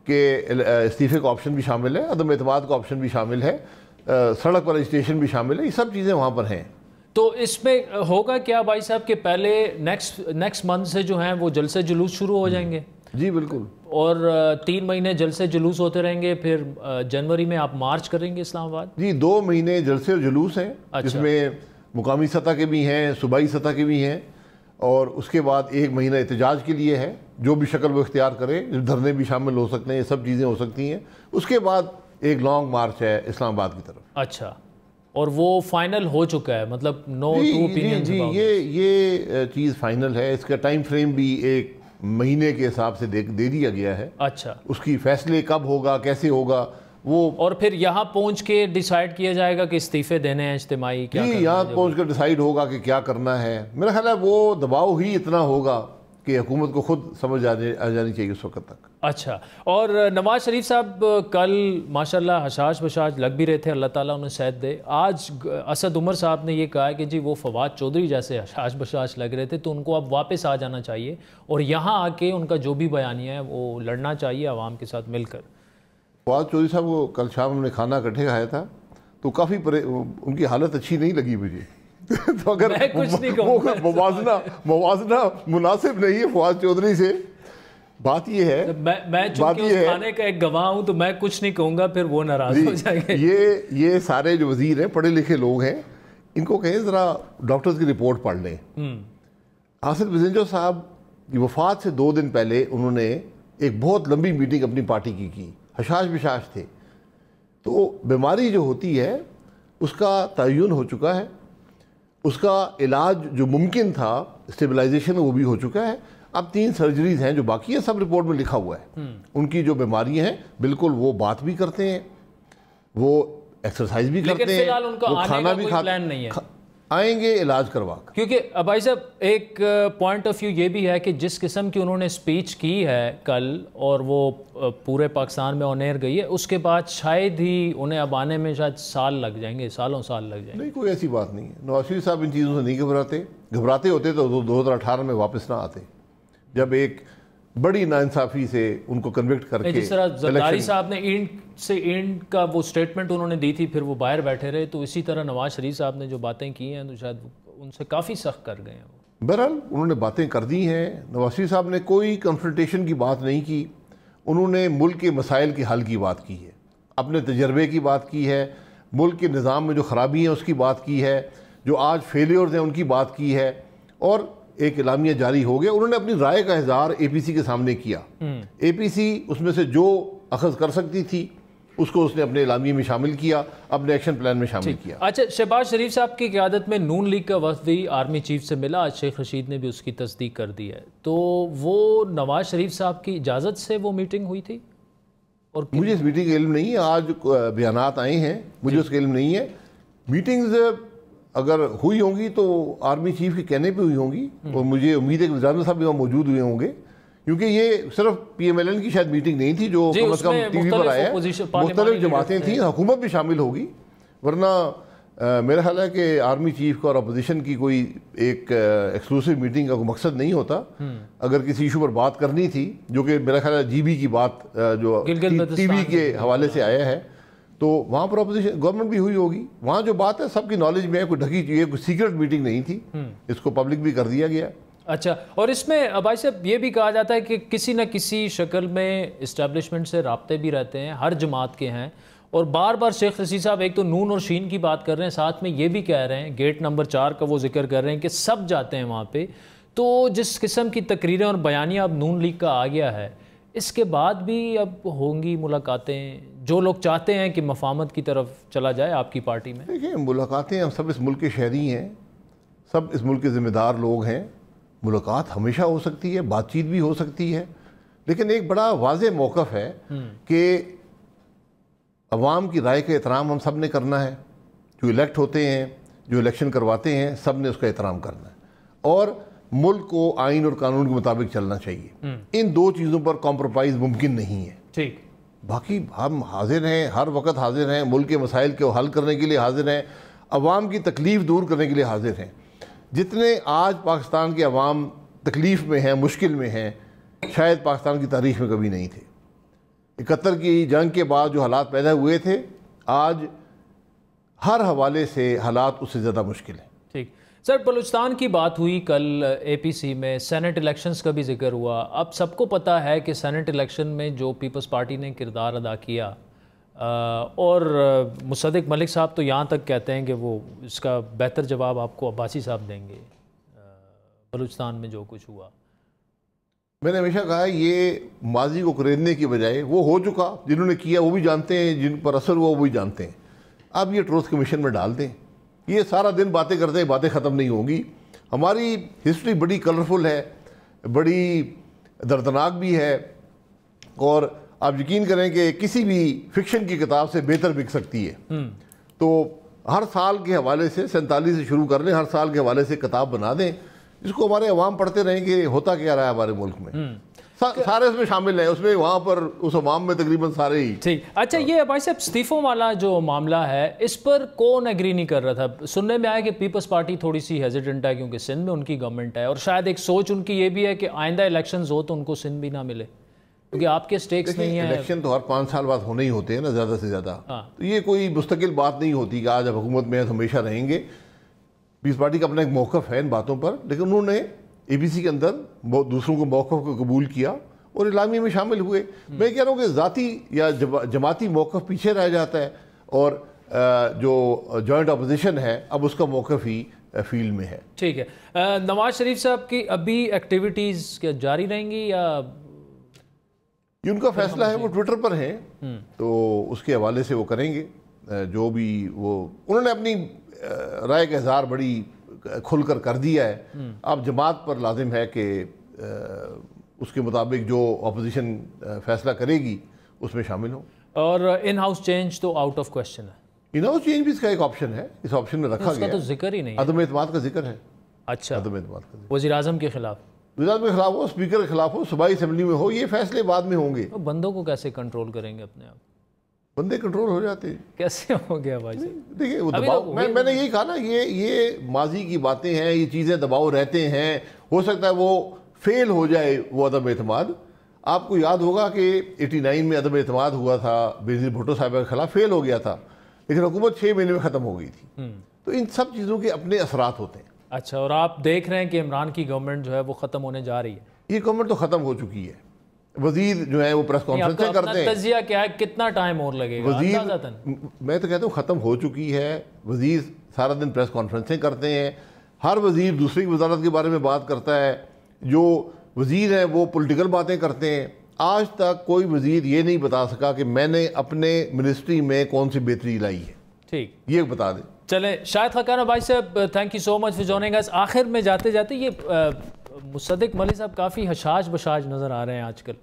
کہ استعفے کا آپشن بھی شامل ہے, عدم اعتماد کا آپشن بھی شامل ہے, سڑک پر رجسٹریشن بھی شامل ہے. یہ سب چیزیں وہاں پر ہیں. تو اس میں ہوگا کیا بھائی صاحب کہ پہلے نیکسٹ منتھ سے جو ہیں وہ جلسے جلوس شروع ہو جائیں گے؟ جی بالکل. اور 3 مہینے جلسے جلوس ہوتے رہیں گے, پھر جنوری میں آپ مارچ کریں گے اسلام آباد؟ جی 2 مہینے جلسے اور جلوس ہیں, جس میں مقامی سطح کے بھی ہیں, صوبائی سطح کے بھی ہیں, اور اس کے بعد 1 مہینہ احتجاج کے لیے ہے, جو بھی شکل وہ اختیار کرے. دھرنے بھی شامل ہو سکتے ہیں, یہ سب چیزیں ہو سکتی ہیں. اس کے بعد ایک لانگ مارچ ہے اسلام آباد کی طرف. اچھا, اور وہ فائنل ہو چکا ہے, مطلب نو ٹو اوپینینز؟ جی یہ چیز فائنل ہے. اس کا ٹائم فریم بھی 1 مہینے کے حساب سے دے دیا گیا ہے. اچھا, اس کی فیصلے کب ہوگا, کیسے ہوگا وہ, اور پھر یہاں پہنچ کے ڈیسائیڈ کیا جائے گا کہ استعفے دینے ہیں اجتماعی؟ جی یہاں پہنچ کر ڈیسائیڈ ہوگا کہ کیا کرنا ہے. میرا خیال ہے وہ دباؤ ہی اتنا ہوگا کہ حکومت کو خود سمجھ آ جانی چاہیے اس وقت تک. اچھا, اور نواز شریف صاحب کل ماشاءاللہ حشاش بشاش لگ بھی رہے تھے, اللہ تعالیٰ انہیں صحت دے. آج اسد عمر صاحب نے یہ کہا کہ جی وہ فواد چودھری جیسے حشاش بشاش لگ رہے تھے, تو ان کو اب واپس آ جانا چاہیے اور یہاں آ کے ان کا جو بھی بیانیہ ہے وہ لڑنا چاہیے عوام کے ساتھ مل کر. فواد چودھری صاحب کو کل شام انہوں نے کھانا اکٹھے کھایا تھا, تو کافی ان کی حالت اچھی نہیں لگی مجھے. تو اگر موازنہ مناسب نہیں ہے فواد چودھری سے, بات یہ ہے, میں چونکہ اس کھانے کا ایک گواہ ہوں تو میں کچھ نہیں کہوں گا, پھر وہ ناراض ہو جائیں گے. یہ سارے جو وزیر ہیں پڑھے لکھے لوگ ہیں, ان کو کہیں ذرا ڈاکٹرز کی رپورٹ پڑھ لیں. آصف بزنجو صاحب کی وفات سے 2 دن پہلے انہوں نے ایک بہت لمبی میٹنگ اپنی پارٹی کی, حشاش بشاش تھے. تو بیماری جو ہوتی ہے اس کا تعین ہو چکا ہے, اس کا علاج جو ممکن تھا اسٹیبلائزیشن وہ بھی ہو چکا ہے. اب 3 سرجریز ہیں جو باقی ہیں, سب رپورٹ میں لکھا ہوا ہے. ان کی جو بیماریاں ہیں بالکل وہ بات بھی کرتے ہیں, وہ ایکسرسائز بھی کرتے ہیں, وہ کھانا بھی کھاتے ہیں, آئیں گے علاج کروا کر. کیونکہ بھائی صاحب ایک پوائنٹ آف ویو یہ بھی ہے کہ جس قسم کی انہوں نے سپیچ کی ہے کل, اور وہ پورے پاکستان میں آن ایئر گئی ہے, اس کے بعد شاید ہی انہیں اب آنے میں شاید سال لگ جائیں گے, سالوں سال لگ جائیں گے. نہیں, کوئی ایسی بات نہیں ہے. نواز شریف صاحب ان چیزوں سے نہیں گھبراتے ہوتے تو 2018 میں واپس نہ آتے, جب ایک بڑی ناانصافی سے ان کو کنوکٹ کر کے. جس طرح زرداری صاحب نے اینڈ کا وہ سٹیٹمنٹ انہوں نے دی تھی, پھر وہ باہر بیٹھے رہے, تو اسی طرح نواز شریف صاحب نے جو باتیں کی ہیں تو شاید ان سے کافی سخت کر گئے ہیں. بہرحال انہوں نے باتیں کر دی ہیں. نواز شریف صاحب نے کوئی کنفرنٹیشن کی بات نہیں کی, انہوں نے ملک کے مسائل کے حل کی بات کی ہے, اپنے تجربے کی بات کی ہے, ملک کے نظام میں جو خرابی ہیں اس کی بات کی ہے, جو آج فیلیورز ہیں ان کی بات کی ہے, اور ایک اعلامیہ جاری ہو گیا. انہوں نے اپنی رائے کا اظہار اے پی سی کے سامنے کیا. اے پی سی اس میں سے جو अखज़ कर सकती थी उसको उसने अपने इलामी में शामिल किया, अपने एक्शन प्लान में शामिल किया। अच्छा, शहबाज शरीफ साहब की क़यादत में नून लीग का वफ़द भी आर्मी चीफ से मिला, आज शेख रशीद ने भी उसकी तस्दीक कर दी है। तो वो नवाज शरीफ साहब की इजाज़त से वो मीटिंग हुई थी? और मुझे इस मीटिंग का इल्म नहीं है, आज बयानात आए हैं, मुझे उसका इल्म नहीं है। मीटिंग्स अगर हुई होंगी तो आर्मी चीफ के कहने पे हुई होंगी, और मुझे उम्मीद है कि वज़ीर साहब भी वहाँ मौजूद हुए होंगे, क्योंकि ये सिर्फ PMLN की शायद मीटिंग नहीं थी जो कम से कम टीवी पर आया है, मुख्तलिफ जमातें थी, हुकूमत भी शामिल होगी। वरना मेरा ख्याल है कि आर्मी चीफ का और अपोजिशन की कोई एक एक्सक्लूसिव मीटिंग का कोई मकसद नहीं होता। अगर किसी इशू पर बात करनी थी, जो कि मेरा ख्याल है GB की बात जो TV के हवाले से आया है, तो वहाँ पर अपोजिशन गवर्नमेंट भी हुई होगी। वहाँ जो बात है सबकी नॉलेज में है, कोई ढकी चीज़, कोई सीक्रेट मीटिंग नहीं थी, इसको पब्लिक भी कर दिया गया। अच्छा, और इसमें भाई साहब ये भी कहा जाता है कि किसी न किसी शक्ल में इस्टेब्लिशमेंट से राब्ते भी रहते हैं, हर जमात के हैं, और बार बार शेख रशीद साहब एक तो नून और शीन की बात कर रहे हैं, साथ में ये भी कह रहे हैं, गेट नंबर 4 का वो जिक्र कर रहे हैं कि सब जाते हैं वहाँ पे। तो जिस किस्म की तकरीरें और बयानिया अब नून लीग का आ गया है, इसके बाद भी अब होंगी मुलाकातें, जो लोग चाहते हैं कि मफाहमत की तरफ चला जाए आपकी पार्टी में? देखिए, मुलाकातें, हम सब इस मुल्क के शहरी हैं, सब इस मुल्क के ज़िम्मेदार लोग हैं, मुलाकात हमेशा हो सकती है, बातचीत भी हो सकती है, लेकिन एक बड़ा वाज़ेह मौक़िफ़ है कि अवाम की राय का एहतराम हम सब ने करना है। जो इलेक्ट होते हैं, जो इलेक्शन करवाते हैं, सब ने उसका एहतराम करना है, और मुल्क को आइन और कानून के मुताबिक चलना चाहिए। इन दो चीज़ों पर कॉम्प्रोमाइज़ मुमकिन नहीं है। ठीक, बाकी हम हाजिर हैं, हर वक्त हाजिर हैं, मुल्क के मसाइल को हल करने के लिए हाजिर हैं, अवाम की तकलीफ़ दूर करने के लिए हाजिर हैं। जितने आज पाकिस्तान के अवाम तकलीफ़ में हैं, मुश्किल में हैं, शायद पाकिस्तान की तारीख़ में कभी नहीं थे। 71 की जंग के बाद जो हालात पैदा हुए थे, आज हर हवाले से हालात उससे ज़्यादा मुश्किल हैं। ठीक सर, बलूचिस्तान की बात हुई कल APC में, सेनेट इलेक्शंस का भी जिक्र हुआ। अब सबको पता है कि सेनेट इलेक्शन में जो पीपल्स पार्टी ने किरदार अदा किया, और मुसद्दिक मलिक साहब तो यहाँ तक कहते हैं कि वो इसका बेहतर जवाब आपको अब्बासी साहब देंगे। बलूचिस्तान में जो कुछ हुआ, मैंने हमेशा कहा है, ये माजी को कुरेदने की बजाय वो हो चुका, जिन्होंने किया वो भी जानते हैं, जिन पर असर हुआ वो भी जानते हैं। अब ये ट्रूथ कमीशन में डाल दें, ये सारा दिन बातें करते हैं, बातें ख़त्म नहीं होंगी। हमारी हिस्ट्री बड़ी कलरफुल है, बड़ी दर्दनाक भी है, और आप यकीन करें कि किसी भी फिक्शन की किताब से बेहतर बिक सकती है। तो हर साल के हवाले से 47 से शुरू कर लें, हर साल के हवाले से किताब बना दें, जिसको हमारे अवाम पढ़ते रहें कि होता क्या रहा है हमारे मुल्क में। सारे उसमें शामिल हैं, उसमें वहाँ पर उस अवाम में तकरीबन सारे ही। ठीक, अच्छा, ये भाई साहब इस्तीफ़ों वाला जो मामला है, इस पर कौन एग्री नहीं कर रहा था? सुनने में आया कि पीपल्स पार्टी थोड़ी सी हेजिटेंट है, क्योंकि सिंध में उनकी गवर्नमेंट है, और शायद एक सोच उनकी ये भी है कि आइंदा इलेक्शंस हो तो उनको सिंध भी ना मिले, क्योंकि आपके स्टेक्स नहीं है। इलेक्शन तो हर 5 साल बाद होने ही होते हैं ना, ज़्यादा से ज़्यादा। तो ये कोई मुस्तकिल बात नहीं होती कि आज अब हुकूमत में हमेशा रहेंगे। पीपल्स पार्टी का अपना एक मौक़िफ़ है इन बातों पर, लेकिन उन्होंने APC के अंदर दूसरों को मौक़िफ़ को कबूल किया और इलामी में शामिल हुए। मैं कह रहा हूँ कि ज़ाती या जमाती मौक़िफ़ पीछे रह जाता है, और जो जॉइंट अपोजिशन है अब उसका मौक़िफ़ ही फील्ड में है। ठीक है, नवाज शरीफ साहब की अभी एक्टिविटीज़ क्या जारी रहेंगी, या ये उनका फैसला है, वो ट्विटर पर हैं, तो उसके हवाले से वो करेंगे जो भी वो उन्होंने अपनी राय का इज़हार बड़ी खुलकर कर दिया है। अब जमात पर लाजिम है कि उसके मुताबिक जो अपोजिशन फैसला करेगी उसमें शामिल हो। और इन हाउस चेंज तो आउट ऑफ क्वेश्चन है। इन हाउस चेंज भी इसका एक ऑप्शन है, इस ऑप्शन में रखा गया है। तो जिक्र ही नहीं, अदम एतमाद का जिक्र है। अच्छा, अदम एतमाद का वज़ीर आज़म के खिलाफ, वज़ीर आज़म के खिलाफ हो, स्पीकर के खिलाफ हो, सूबाई असेंबली में हो, ये फैसले बाद में होंगे। तो बंदों को कैसे कंट्रोल करेंगे अपने आप? बंदे कंट्रोल हो जाते हैं। कैसे हो गया भाई? देखिए वो दबाव, मैंने यही कहा ना, ये माजी की बातें हैं, ये चीज़ें दबाव रहते हैं। हो सकता है वो फेल हो जाए वो अदम एतमाद। आपको याद होगा कि 89 में अदम एतमाद हुआ था, बेनज़ीर भुट्टो साहब के खिलाफ फेल हो गया था, लेकिन हुकूमत 6 महीने में ख़त्म हो गई थी। तो इन सब चीज़ों के अपने असरात होते हैं। अच्छा, और आप देख रहे हैं कि इमरान की गवर्नमेंट जो है वो ख़त्म होने जा रही है? ये गवर्नमेंट तो ख़त्म हो चुकी है। वजीर जो है वो प्रेस कॉन्फ्रेंस करते हैं। तजिया क्या है, कितना टाइम और लगेगा? वजीर, मैं तो कहता हूँ ख़त्म हो चुकी है। वजीर सारा दिन प्रेस कॉन्फ्रेंसें करते हैं, हर वजीर दूसरी वजारत के बारे में बात करता है। जो वजीर हैं वो पॉलिटिकल बातें करते हैं। آج تک کوئی وزیر یہ نہیں بتا سکا کہ میں نے اپنے منسٹری میں کون سی بہتری لائی ہے. ٹھیک, یہ بتا دیں. چلیں شاہد خاقان بھائی صاحب, thank you so much for joining us. آخر میں جاتے جاتے یہ مصدق ملک صاحب کافی حشاش بشاش نظر آ رہے ہیں آج کل.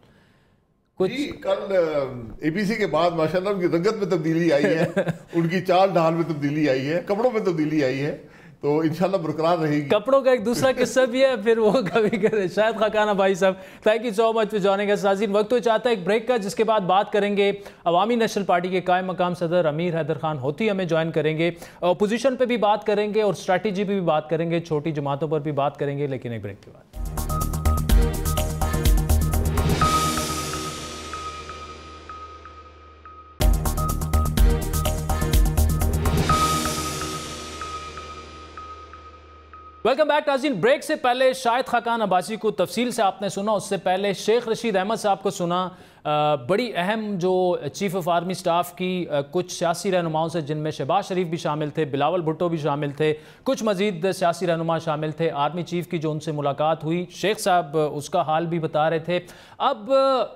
کچھ کل اے پی سی کے بعد ماشاءاللہ ان کی رنگت میں تبدیلی آئی ہے, ان کی چال ڈھال میں تبدیلی آئی ہے, کپڑوں میں تبدیلی آئی ہے, تو انشاءاللہ برقرار رہے گی. کپڑوں کا ایک دوسرا قصہ بھی ہے, پھر وہ کبھی کرے. شاہد خاقان بھائی صاحب thank you so much for joining us. ناظرین وقت تو چاہتا ہے ایک بریک کا, جس کے بعد بات کریں گے عوامی نیشنل پارٹی کے قائم مقام صدر امیر حیدر خان ہوتی ہمیں جوائن کریں گے. اپوزیشن پہ بھی بات کریں گے اور اسٹریٹجی پہ بھی بات کریں گے, چھوٹی جماعتوں پر بھی بات کریں گے, لیکن ایک بریک کے بعد. ویلکم بیک ناظرین. بریک سے پہلے شاہد خاقان عباسی کو تفصیل سے آپ نے سنا, اس سے پہلے شیخ رشید احمد صاحب کو سنا. بڑی اہم جو چیف آف آرمی سٹاف کی کچھ سیاسی رہنماؤں سے, جن میں شہباز شریف بھی شامل تھے, بلاول بھٹو بھی شامل تھے, کچھ مزید سیاسی رہنما شامل تھے. آرمی چیف کی جو ان سے ملاقات ہوئی, شیخ صاحب اس کا حال بھی بتا رہے تھے. اب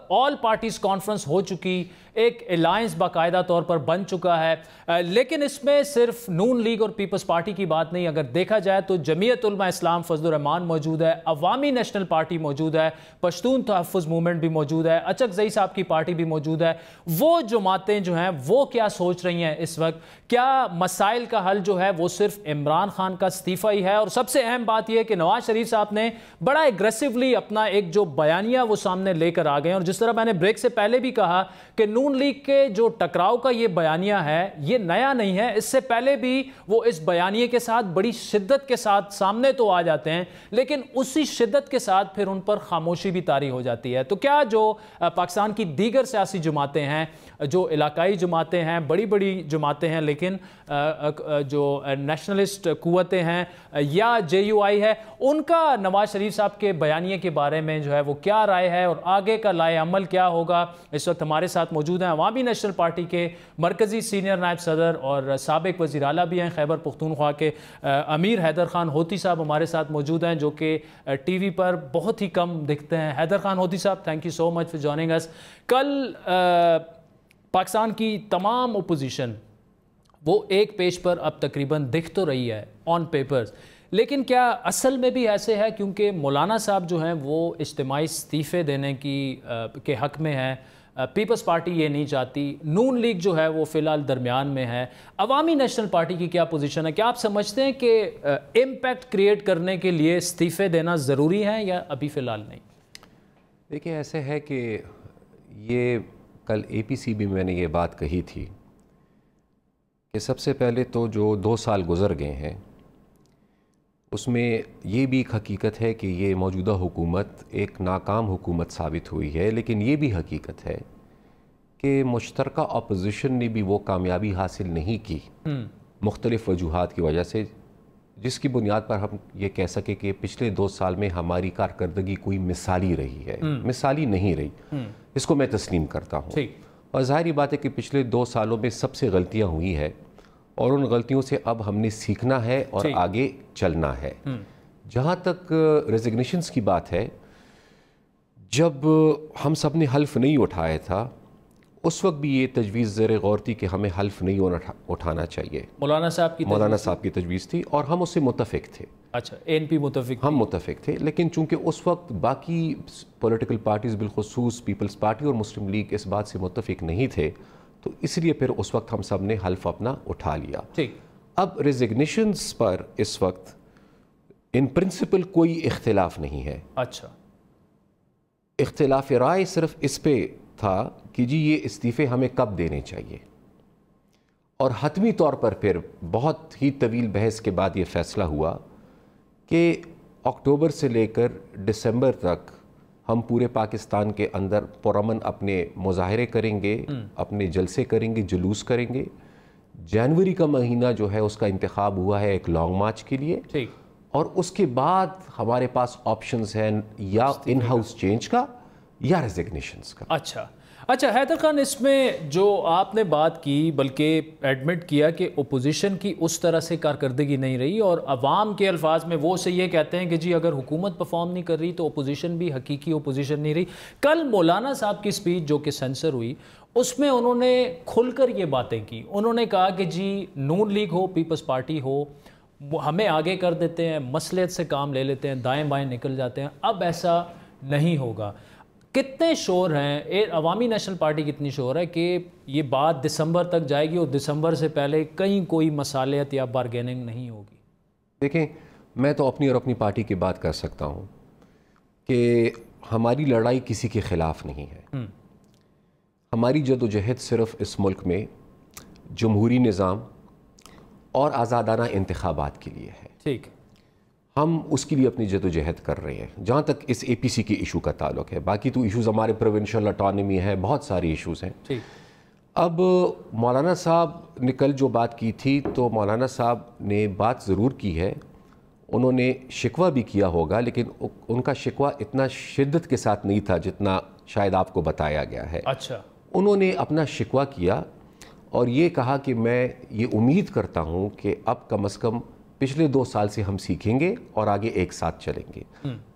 آل پارٹیز کانفرنس ہو چکی, ایک الائنس باقاعدہ طور پر بن چکا ہے, لیکن اس میں صرف نون لیگ اور پیپلز پارٹی کی بات نہیں. اگر دیکھا جائے تو جمعیت علماء اسلام فضل الرحمان موجود ہے, عوامی نیشنل پارٹی موجود ہے, پشتون تحفظ موومنٹ بھی موجود ہے, اچک زئی صاحب کی پارٹی بھی موجود ہے. وہ جماعتیں جو ہیں وہ کیا سوچ رہی ہیں اس وقت؟ کیا مسائل کا حل جو ہے وہ صرف عمران خان کا استعفیٰ ہی ہے؟ اور سب سے اہم بات یہ ہے کہ نواز شریف صاحب نے بڑا ایگریسولی اپنا ایک جو بیانیہ وہ سامنے لے کر آ گئے. اور جس طرح میں نے بریک سے پہلے بھی کہا کہ نون لیگ کے جو ٹکراؤ کا یہ بیانیہ ہے یہ نیا نہیں ہے, اس سے پہلے بھی وہ اس بیانیے کے ساتھ بڑی شدت کے ساتھ سامنے تو آ جاتے ہیں, لیکن اسی شدت کے ساتھ پھر ان پر خاموشی بھی طاری ہو جاتی ہے. تو کیا جو پاکستان کی دیگر سیاسی جماعتیں ہیں, جو علاقائی جماعتیں ہیں, بڑی بڑی جماعتیں ہیں, لیکن جو نیشنلسٹ قوتیں ہیں یا جے یو آئی ہے, ان کا نواز شریف صاحب کے بیانیے کے بارے میں جو ہے وہ کیا رائے ہے اور آگے کا لائے عمل کیا ہوگا؟ اس وقت ہمارے ساتھ موجود ہیں عوامی نیشنل پارٹی کے مرکزی سینئر نائب صدر اور سابق وزیر اعلیٰ بھی ہیں خیبر پختونخوا کے, امیر حیدر خان ہوتی صاحب ہمارے ساتھ موجود ہیں, جو کہ ٹی وی پر بہت ہی کم دکھتے ہیں. حیدر خان ہوتی صاحب thank you so much for joining us. کل پاکستان کی تمام اپوزیشن وہ ایک پیج پر اب تقریباً دکھ تو رہی ہے آن پیپرز, لیکن کیا اصل میں بھی ایسے ہے؟ کیونکہ مولانا صاحب جو ہیں وہ اجتماعی استعفے دینے کے حق میں ہیں, پیپلز پارٹی یہ نہیں چاہتی, نون لیگ جو ہے وہ فی الحال درمیان میں ہے. عوامی نیشنل پارٹی کی کیا پوزیشن ہے؟ کیا آپ سمجھتے ہیں کہ امپیکٹ کریٹ کرنے کے لیے استعفے دینا ضروری ہے یا ابھی فی الحال نہیں؟ دیکھیں ایسے ہے کہ یہ کل اے پی سی بھی میں نے یہ بات کہی تھی کہ سب سے پہلے تو جو 2 سال گزر گئے ہیں اس میں یہ بھی ایک حقیقت ہے کہ یہ موجودہ حکومت ایک ناکام حکومت ثابت ہوئی ہے, لیکن یہ بھی حقیقت ہے کہ مشترکہ اپوزیشن نے بھی وہ کامیابی حاصل نہیں کی مختلف وجوہات کی وجہ سے, جس کی بنیاد پر ہم یہ کہہ سکیں کہ پچھلے 2 سال میں ہماری کارکردگی کوئی مثالی رہی ہے, مثالی نہیں رہی. اس کو میں تسلیم کرتا ہوں. اور ظاہری بات ہے کہ پچھلے 2 سالوں میں سب سے غلطیاں ہوئی ہیں اور ان غلطیوں سے اب ہم نے سیکھنا ہے اور آگے چلنا ہے. جہاں تک ریزگنیشنز کی بات ہے, جب ہم سب نے حلف نہیں اٹھایا تھا اس وقت بھی یہ تجویز زیر غور تھی کہ ہمیں حلف نہیں اٹھانا چاہیے. مولانا صاحب کی تجویز تھی اور ہم اس سے متفق تھے. اچھا, این پی متفق, ہم متفق تھے, لیکن چونکہ اس وقت باقی پولیٹیکل پارٹیز بالخصوص پیپلز پارٹی اور مسلم لیگ اس بات سے متفق نہیں تھے, تو اس لیے پھر اس وقت ہم سب نے حلف اپنا اٹھا لیا. اب ریزگنیشنز پر اس وقت ان پرنسپل کوئی اختلاف نہیں ہے. اچھا, اختلاف رائے صرف اس پہ تھا کہ جی یہ استعفے ہمیں کب دینے چاہیے, اور حتمی طور پر پھر بہت ہی طویل بحث کے بعد یہ فیصلہ ہوا کہ اکتوبر سے لے کر دسمبر تک ہم پورے پاکستان کے اندر پرامن اپنے مظاہرے کریں گے, اپنے جلسے کریں گے, جلوس کریں گے. جنوری کا مہینہ جو ہے اس کا انتخاب ہوا ہے ایک لانگ مارچ کے لیے, اور اس کے بعد ہمارے پاس آپشنز ہیں یا ان ہاؤس چینج کا یا ریزگنیشنز کا. اچھا, اچھا حیدر خان، اس میں جو آپ نے بات کی بلکہ ایڈمٹ کیا کہ اپوزیشن کی اس طرح سے کارکردگی نہیں رہی، اور عوام کے الفاظ میں وہ سے یہ کہتے ہیں کہ جی اگر حکومت پرفارم نہیں کر رہی تو اپوزیشن بھی حقیقی اپوزیشن نہیں رہی۔ کل مولانا صاحب کی سپیچ جو کہ سینسر ہوئی، اس میں انہوں نے کھل کر یہ باتیں کی۔ انہوں نے کہا کہ جی نون لیگ ہو، پیپلز پارٹی ہو، ہمیں آگے کر دیتے ہیں، مصلحت سے کام لے لیتے ہیں، دائیں بائیں نکل جاتے ہیں، اب ایسا نہیں ہوگا۔ کتنے شور ہیں عوامی نیشنل پارٹی کتنی شور ہے کہ یہ بات دسمبر تک جائے گی اور دسمبر سے پہلے کہیں کوئی مصالحت یا بارگیننگ نہیں ہوگی؟ دیکھیں، میں تو اپنی اور اپنی پارٹی کی بات کر سکتا ہوں کہ ہماری لڑائی کسی کے خلاف نہیں ہے۔ ہماری جد و جہد صرف اس ملک میں جمہوری نظام اور آزادانہ انتخابات کے لیے ہے۔ ٹھیک، ہم اس کے لیے اپنی جد و جہد کر رہے ہیں جہاں تک اس اے پی سی کی ایشو کا تعلق ہے۔ باقی تو ایشوز ہمارے پروونشل اٹانومی ہے، بہت ساری ایشوز ہیں۔ ٹھیک، اب مولانا صاحب نے کل جو بات کی تھی تو مولانا صاحب نے بات ضرور کی ہے، انہوں نے شکوہ بھی کیا ہوگا، لیکن ان کا شکوہ اتنا شدت کے ساتھ نہیں تھا جتنا شاید آپ کو بتایا گیا ہے۔ اچھا، انہوں نے اپنا شکوہ کیا اور یہ کہا کہ میں یہ امید کرتا ہوں کہ اب کم از کم پچھلے 2 سال سے ہم سیکھیں گے اور آگے ایک ساتھ چلیں گے۔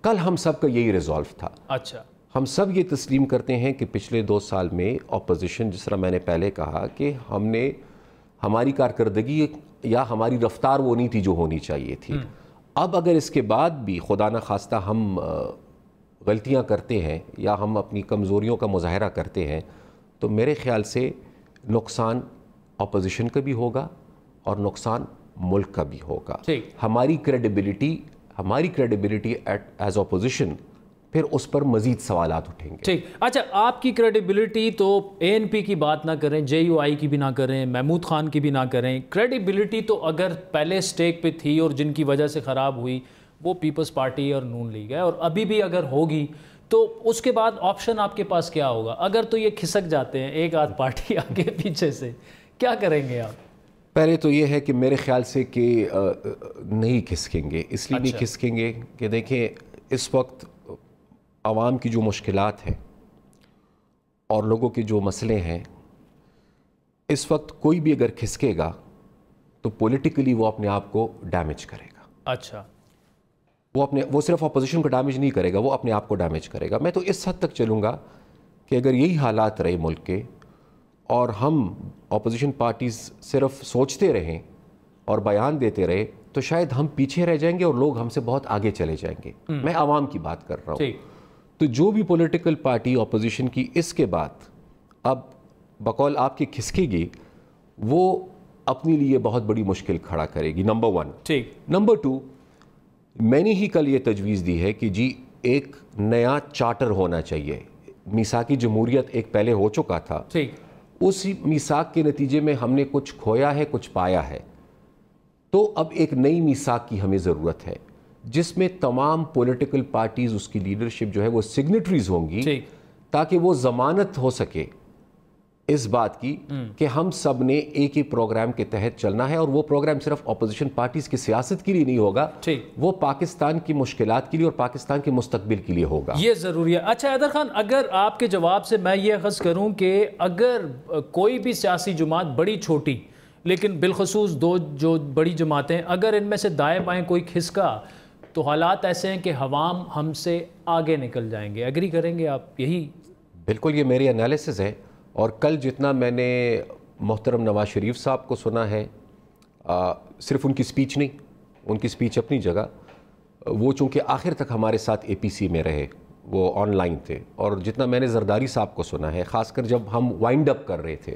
کل ہم سب کا یہی ریزولو تھا۔ اچھا، ہم سب یہ تسلیم کرتے ہیں کہ پچھلے 2 سال میں اپوزیشن، جس طرح میں نے پہلے کہا کہ ہم نے ہماری کارکردگی یا ہماری رفتار وہ نہیں تھی جو ہونی چاہیے تھی۔ اب اگر اس کے بعد بھی خدا نہ خواستہ ہم غلطیاں کرتے ہیں یا ہم اپنی کمزوریوں کا مظاہرہ کرتے ہیں تو میرے خیال سے نقصان اپوزیشن کا بھی ہوگا اور نقصان ملک کا بھی ہوگا۔ ہماری کریڈیبلٹی ایز اپوزیشن، پھر اس پر مزید سوالات اٹھیں گے۔ ٹھیک، اچھا، آپ کی کریڈیبلٹی تو اے این پی کی بات نہ کریں، جے یو آئی کی بھی نہ کریں، محمود خان کی بھی نہ کریں، کریڈیبلٹی تو اگر پہلے سٹیک پہ تھی اور جن کی وجہ سے خراب ہوئی وہ پیپلز پارٹی اور نون لیگ ہے، اور ابھی بھی اگر ہوگی تو اس کے بعد آپشن آپ کے پاس کیا ہوگا؟ اگر تو یہ کھسک جاتے ہیں ایک آدھ پارٹی آگے پیچھے سے، کیا کریں گے آپ؟ پہلے تو یہ ہے کہ میرے خیال سے کہ نہیں کھسکیں گے، اس لیے نہیں کھسکیں گے کہ دیکھیں اس وقت عوام کی جو مشکلات ہیں اور لوگوں کے جو مسئلے ہیں، اس وقت کوئی بھی اگر کھسکے گا تو پولیٹیکلی وہ اپنے آپ کو ڈیمیج کرے گا۔ اچھا، وہ صرف اپوزیشن کو ڈیمیج نہیں کرے گا، وہ اپنے آپ کو ڈیمیج کرے گا۔ میں تو اس حد تک چلوں گا کہ اگر یہی حالات رہے ملک کے اور ہم اپوزیشن پارٹیز صرف سوچتے رہیں اور بیان دیتے رہے تو شاید ہم پیچھے رہ جائیں گے اور لوگ ہم سے بہت آگے چلے جائیں گے۔ میں عوام کی بات کر رہا ہوں۔ تو جو بھی پولیٹیکل پارٹی اپوزیشن کی اس کے بعد اب بقول آپ کے کھسکے گی، وہ اپنے لیے بہت بڑی مشکل کھڑا کرے گی، نمبر 1۔ نمبر 2، میں نے ہی کل یہ تجویز دی ہے کہ جی ایک نیا چارٹر ہونا چاہیے۔ میثاقی جمہوریت ایک پہلے ہو چکا تھا، اس میثاق کے نتیجے میں ہم نے کچھ کھویا ہے، کچھ پایا ہے، تو اب ایک نئی میثاق کی ہمیں ضرورت ہے جس میں تمام پولیٹیکل پارٹیز، اس کی لیڈرشپ جو ہے وہ سگنیٹریز ہوں گی، تاکہ وہ ضمانت ہو سکے اس بات کی کہ ہم سب نے ایک ہی پروگرام کے تحت چلنا ہے، اور وہ پروگرام صرف اپوزیشن پارٹیز کی سیاست کے لیے نہیں ہوگا، وہ پاکستان کی مشکلات کے لیے اور پاکستان کے مستقبل کے لیے ہوگا۔ یہ ضروری ہے۔ اچھا حیدر خان، اگر آپ کے جواب سے میں یہ اخذ کروں کہ اگر کوئی بھی سیاسی جماعت، بڑی چھوٹی، لیکن بالخصوص 2 جو بڑی جماعتیں، اگر ان میں سے دائیں بائیں کوئی کھسکا تو حالات ایسے ہیں کہ عوام ہم سے آگے نکل جائیں گے، ایگری کریں گے آپ؟ یہی بالکل یہ میری انالیسز ہے، اور کل جتنا میں نے محترم نواز شریف صاحب کو سنا ہے، صرف ان کی سپیچ نہیں، ان کی سپیچ اپنی جگہ، وہ چونکہ آخر تک ہمارے ساتھ اے پی سی میں رہے، وہ آن لائن تھے، اور جتنا میں نے زرداری صاحب کو سنا ہے، خاص کر جب ہم وائنڈ اپ کر رہے تھے،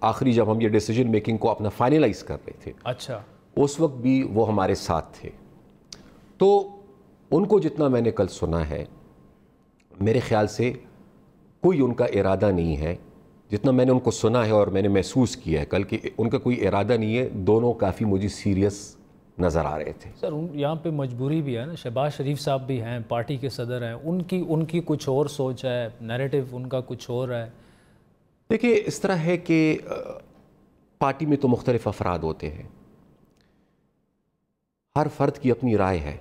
آخری جب ہم یہ ڈیسیجن میکنگ کو اپنا فائنلائز کر رہے تھے، اچھا، اس وقت بھی وہ ہمارے ساتھ تھے۔ تو ان کو جتنا میں نے کل سنا ہے، میرے خیال سے کوئی ان کا ارادہ نہیں ہے، جتنا میں نے ان کو سنا ہے اور میں نے محسوس کیا ہے کل کہ ان کا کوئی ارادہ نہیں ہے۔ دونوں کافی مجھے سیریس نظر آ رہے تھے۔ سر یہاں پہ مجبوری بھی ہے نا، شہباز شریف صاحب بھی ہیں، پارٹی کے صدر ہیں، ان کی کچھ اور سوچ ہے، نیریٹو ان کا کچھ اور ہے۔ دیکھیے اس طرح ہے کہ پارٹی میں تو مختلف افراد ہوتے ہیں، ہر فرد کی اپنی رائے ہے،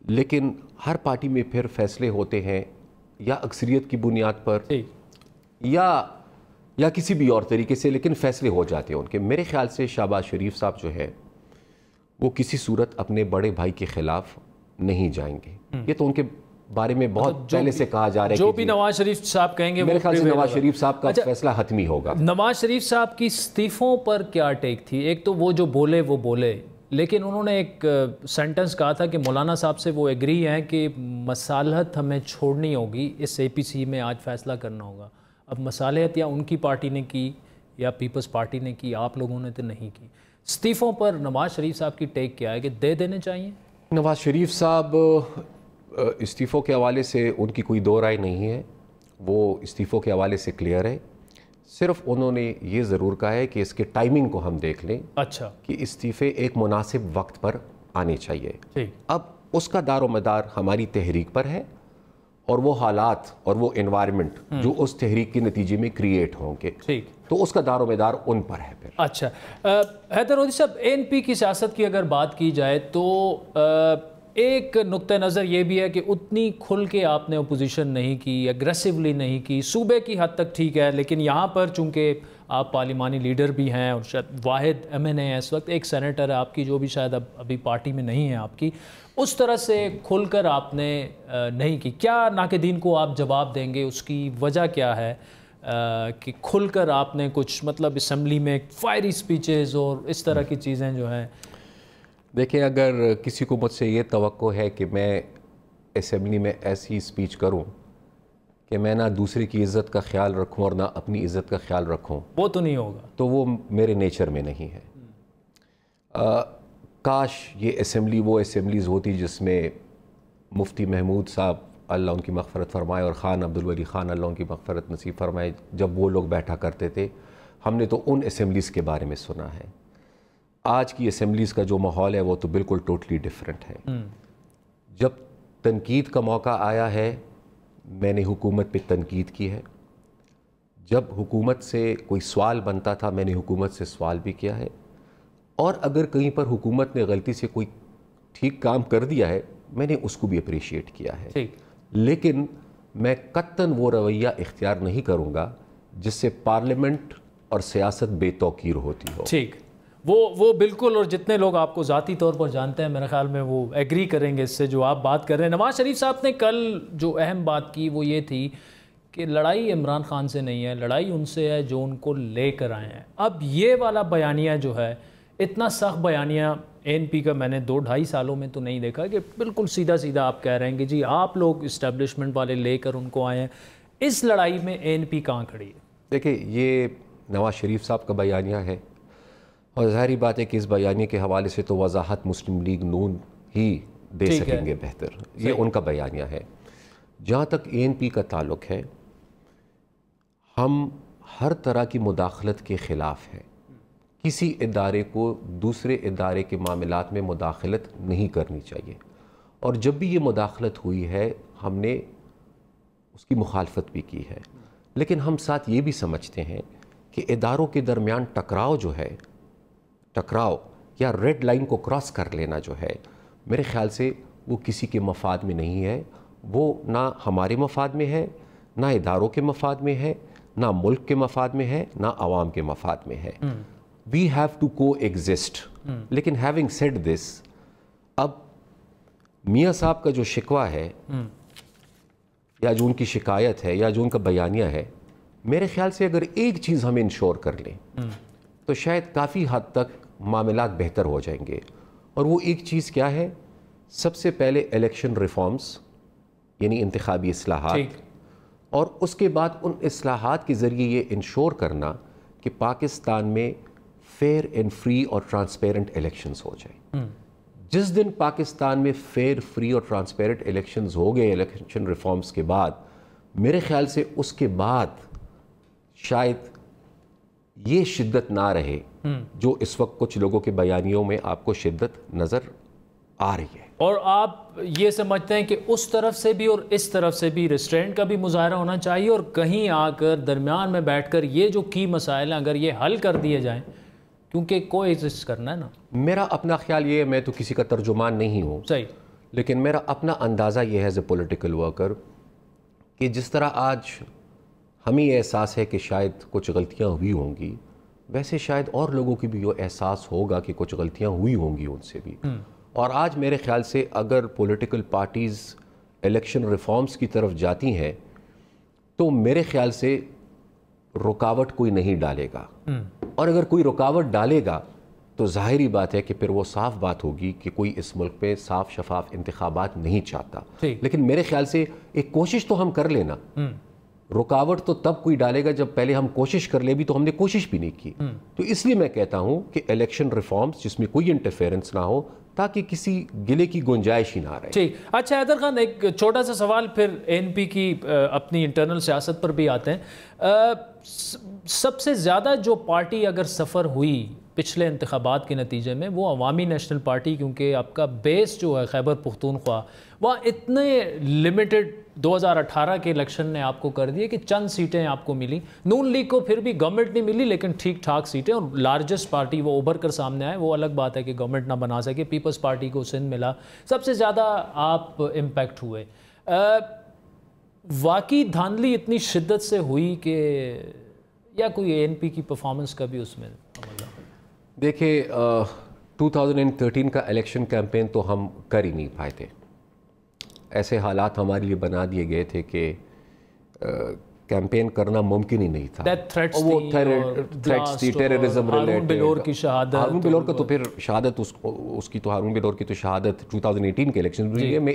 لیکن ہر پارٹی میں پھر فیصلے ہوتے ہیں یا اکثریت کی بنیاد پر یا کسی بھی اور طریقے سے، لیکن فیصلے ہو جاتے ہیں ان کے. میرے خیال سے شہباز شریف صاحب جو ہے وہ کسی صورت اپنے بڑے بھائی کے خلاف نہیں جائیں گے. یہ تو ان کے بارے میں بہت پہلے سے کہا جا رہا ہے جو بھی نواز شریف صاحب کہیں گے. میرے خیال سے نواز شریف صاحب کا فیصلہ حتمی ہوگا. نواز شریف صاحب کی استعفوں پر کیا ٹیک تھی؟ ایک تو وہ جو بولے وہ بولے، لیکن انہوں نے ایک سینٹنس کہا تھا کہ مولانا صاحب سے وہ ایگری ہیں کہ مصالحت ہمیں چھوڑنی ہوگی، اس اے پی سی میں آج فیصلہ کرنا ہوگا. اب مصالحت یا ان کی پارٹی نے کی یا پیپلز پارٹی نے کی، آپ لوگوں نے تو نہیں کی. استعفوں پر نواز شریف صاحب کی ٹیک کیا ہے کہ دے دینے چاہیے؟ نواز شریف صاحب استعفوں کے حوالے سے ان کی کوئی دو رائے نہیں ہے. وہ استعفوں کے حوالے سے کلیئر ہے. صرف انہوں نے یہ ضرور کہا ہے کہ اس کے ٹائمنگ کو ہم دیکھ لیں. اچھا. کہ استعفے ایک مناسب وقت پر آنے چاہیے. ٹھیک. اب اس کا دار و مدار ہماری تحریک پر ہے اور وہ حالات اور وہ انوائرمنٹ جو اس تحریک کے نتیجے میں کریٹ ہوں گے. ٹھیک. تو اس کا دار و مدار ان پر ہے پھر. اچھا. حیدر عودی صاحب، اے این پی کی سیاست کی اگر بات کی جائے تو ایک نقطہ نظر یہ بھی ہے کہ اتنی کھل کے آپ نے اپوزیشن نہیں کی، اگریسولی نہیں کی. صوبے کی حد تک ٹھیک ہے، لیکن یہاں پر چونکہ آپ پارلیمانی لیڈر بھی ہیں اور شاید واحد ایم این اے اس وقت، ایک سینیٹر ہے آپ کی جو بھی شاید ابھی پارٹی میں نہیں ہے آپ کی، اس طرح سے کھل کر آپ نے نہیں کی. کیا ناقدین کو آپ جواب دیں گے؟ اس کی وجہ کیا ہے کہ کھل کر آپ نے کچھ مطلب اسمبلی میں فائری سپیچز اور اس طرح کی چیزیں جو ہیں؟ دیکھیں، اگر کسی کو مجھ سے یہ توقع ہے کہ میں اسمبلی میں ایسی سپیچ کروں کہ میں نہ دوسرے کی عزت کا خیال رکھوں اور نہ اپنی عزت کا خیال رکھوں، وہ تو نہیں ہوگا. تو وہ میرے نیچر میں نہیں ہے. کاش یہ اسمبلی وہ اسمبلیز ہوتی جس میں مفتی محمود صاحب اللہ ان کی مغفرت فرمائے اور خان عبدالولی خان اللہ ان کی مغفرت نصیب فرمائے، جب وہ لوگ بیٹھا کرتے تھے. ہم نے تو ان اسمبلیز کے بارے میں سنا ہے. آج کی اسمبلیز کا جو ماحول ہے وہ تو بالکل ٹوٹلی ڈیفرنٹ ہے. جب تنقید کا موقع آیا ہے میں نے حکومت پہ تنقید کی ہے. جب حکومت سے کوئی سوال بنتا تھا میں نے حکومت سے سوال بھی کیا ہے. اور اگر کہیں پر حکومت نے غلطی سے کوئی ٹھیک کام کر دیا ہے میں نے اس کو بھی اپریشیٹ کیا ہے. لیکن میں قطعاً وہ رویہ اختیار نہیں کروں گا جس سے پارلیمنٹ اور سیاست بے توقیر ہوتی ہو. ٹھیک. وہ بالکل، اور جتنے لوگ آپ کو ذاتی طور پر جانتے ہیں میرے خیال میں وہ ایگری کریں گے اس سے جو آپ بات کر رہے ہیں. نواز شریف صاحب نے کل جو اہم بات کی وہ یہ تھی کہ لڑائی عمران خان سے نہیں ہے، لڑائی ان سے ہے جو ان کو لے کر آئے ہیں. اب یہ والا بیانیہ جو ہے، اتنا سخت بیانیہ اے این پی کا میں نے 2-2.5 سالوں میں تو نہیں دیکھا کہ بالکل سیدھا سیدھا آپ کہہ رہے ہیں کہ جی آپ لوگ اسٹیبلشمنٹ والے لے کر ان کو آئے ہیں. اس لڑائی میں اے این پی کہاں کھڑی ہے؟ دیکھیں، یہ نواز شریف صاحب کا بیانیہ ہے اور ظاہری بات ہے کہ اس بیانیے کے حوالے سے تو وضاحت مسلم لیگ نون ہی دے سکیں گے بہتر. یہ ان کا بیانیہ ہے. جہاں تک اے این پی کا تعلق ہے، ہم ہر طرح کی مداخلت کے خلاف ہیں. کسی ادارے کو دوسرے ادارے کے معاملات میں مداخلت نہیں کرنی چاہیے، اور جب بھی یہ مداخلت ہوئی ہے ہم نے اس کی مخالفت بھی کی ہے. لیکن ہم ساتھ یہ بھی سمجھتے ہیں کہ اداروں کے درمیان ٹکراؤ جو ہے، ٹکراؤ یا ریڈ لائن کو کراس کر لینا جو ہے، میرے خیال سے وہ کسی کے مفاد میں نہیں ہے. وہ نہ ہمارے مفاد میں ہے، نہ اداروں کے مفاد میں ہے، نہ ملک کے مفاد میں ہے، نہ عوام کے مفاد میں ہے. We have to coexist. لیکن having said this، اب میاں صاحب کا جو شکوہ ہے یا جو ان کی شکایت ہے یا جو ان کا بیانیہ ہے، میرے خیال سے اگر ایک چیز ہم انشور کر لیں تو شاید کافی حد تک معاملات بہتر ہو جائیں گے. اور وہ ایک چیز کیا ہے؟ سب سے پہلے الیکشن ریفارمز، یعنی انتخابی اصلاحات، اور اس کے بعد ان اصلاحات کے ذریعے یہ انشور کرنا کہ پاکستان میں فیئر اینڈ فری اور ٹرانسپیرنٹ الیکشنز ہو جائیں. جس دن پاکستان میں فیئر، فری اور ٹرانسپیرنٹ الیکشنز ہو گئے الیکشن ریفارمز کے بعد، میرے خیال سے اس کے بعد شاید یہ شدت نہ رہے جو اس وقت کچھ لوگوں کے بیانیوں میں آپ کو شدت نظر آ رہی ہے. اور آپ یہ سمجھتے ہیں کہ اس طرف سے بھی اور اس طرف سے بھی ریسٹرینٹ کا بھی مظاہرہ ہونا چاہیے، اور کہیں آ کر درمیان میں بیٹھ کر یہ جو کی مسائل ہیں اگر یہ حل کر دیے جائیں، کیونکہ کو ایگزسٹ کرنا ہے نا. میرا اپنا خیال یہ ہے، میں تو کسی کا ترجمان نہیں ہوں، صحیح، لیکن میرا اپنا اندازہ یہ ہے ایز اے پولیٹیکل ورکر کہ جس طرح آج ہمیں یہ احساس ہے کہ شاید کچھ غلطیاں ہوئی ہوں گی، ویسے شاید اور لوگوں کی بھی یہ احساس ہوگا کہ کچھ غلطیاں ہوئی ہوں گی ان سے بھی. اور آج میرے خیال سے اگر پولیٹیکل پارٹیز الیکشن ریفارمز کی طرف جاتی ہیں تو میرے خیال سے رکاوٹ کوئی نہیں ڈالے گا، اور اگر کوئی رکاوٹ ڈالے گا تو ظاہری بات ہے کہ پھر وہ صاف بات ہوگی کہ کوئی اس ملک پہ صاف شفاف انتخابات نہیں چاہتا. لیکن میرے خیال سے ایک کوشش تو ہم کر لینا. رکاوٹ تو تب کوئی ڈالے گا جب پہلے ہم کوشش کر لیں، بھی تو ہم نے کوشش بھی نہیں کی. تو اس لیے میں کہتا ہوں کہ الیکشن ریفارمز جس میں کوئی انٹرفیرنس نہ ہو تاکہ کسی گلے کی گنجائش ہی نہ رہے. ٹھیک. اچھا حیدر خان، ایک چھوٹا سا سوال پھر ANP کی اپنی انٹرنل سیاست پر بھی آتے ہیں. سب سے زیادہ جو پارٹی اگر سفر ہوئی پچھلے انتخابات کے نتیجے میں وہ عوامی نیشنل پارٹی، کیونکہ آپ کا بیس جو ہے خیبر پختونخوا وہاں اتنے لیمیٹڈ 2018 کے الیکشن نے آپ کو کر دیے کہ چند سیٹیں آپ کو ملی. نون لیگ کو پھر بھی گورنمنٹ نہیں ملی لیکن ٹھیک ٹھاک سیٹیں، اور لارجسٹ پارٹی وہ ابھر کر سامنے آئے. وہ الگ بات ہے کہ گورنمنٹ نہ بنا سکے. پیپلز پارٹی کو سندھ ملا. سب سے زیادہ آپ امپیکٹ ہوئے. واقعی دھاندلی اتنی شدت سے ہوئی کہ یا کوئی ANP کی پرفارمنس کا بھی اس میں عمل؟ دیکھیں 2013 کا الیکشن کیمپین تو ہم کر ہی نہیں پائے تھے. ایسے حالات ہمارے لیے بنا دیے گئے تھے کہ کیمپین کرنا ممکن ہی نہیں تھا. وہ تھریٹس تھی، ٹیررزم ریلیٹڈ. ہارون بلور کی شہادت، ہارون بلور کا تو پھر شہادت اس کی تو ہارون بلور کی تو شہادت 2018 کے الیکشن میں ہوئی ہے. میں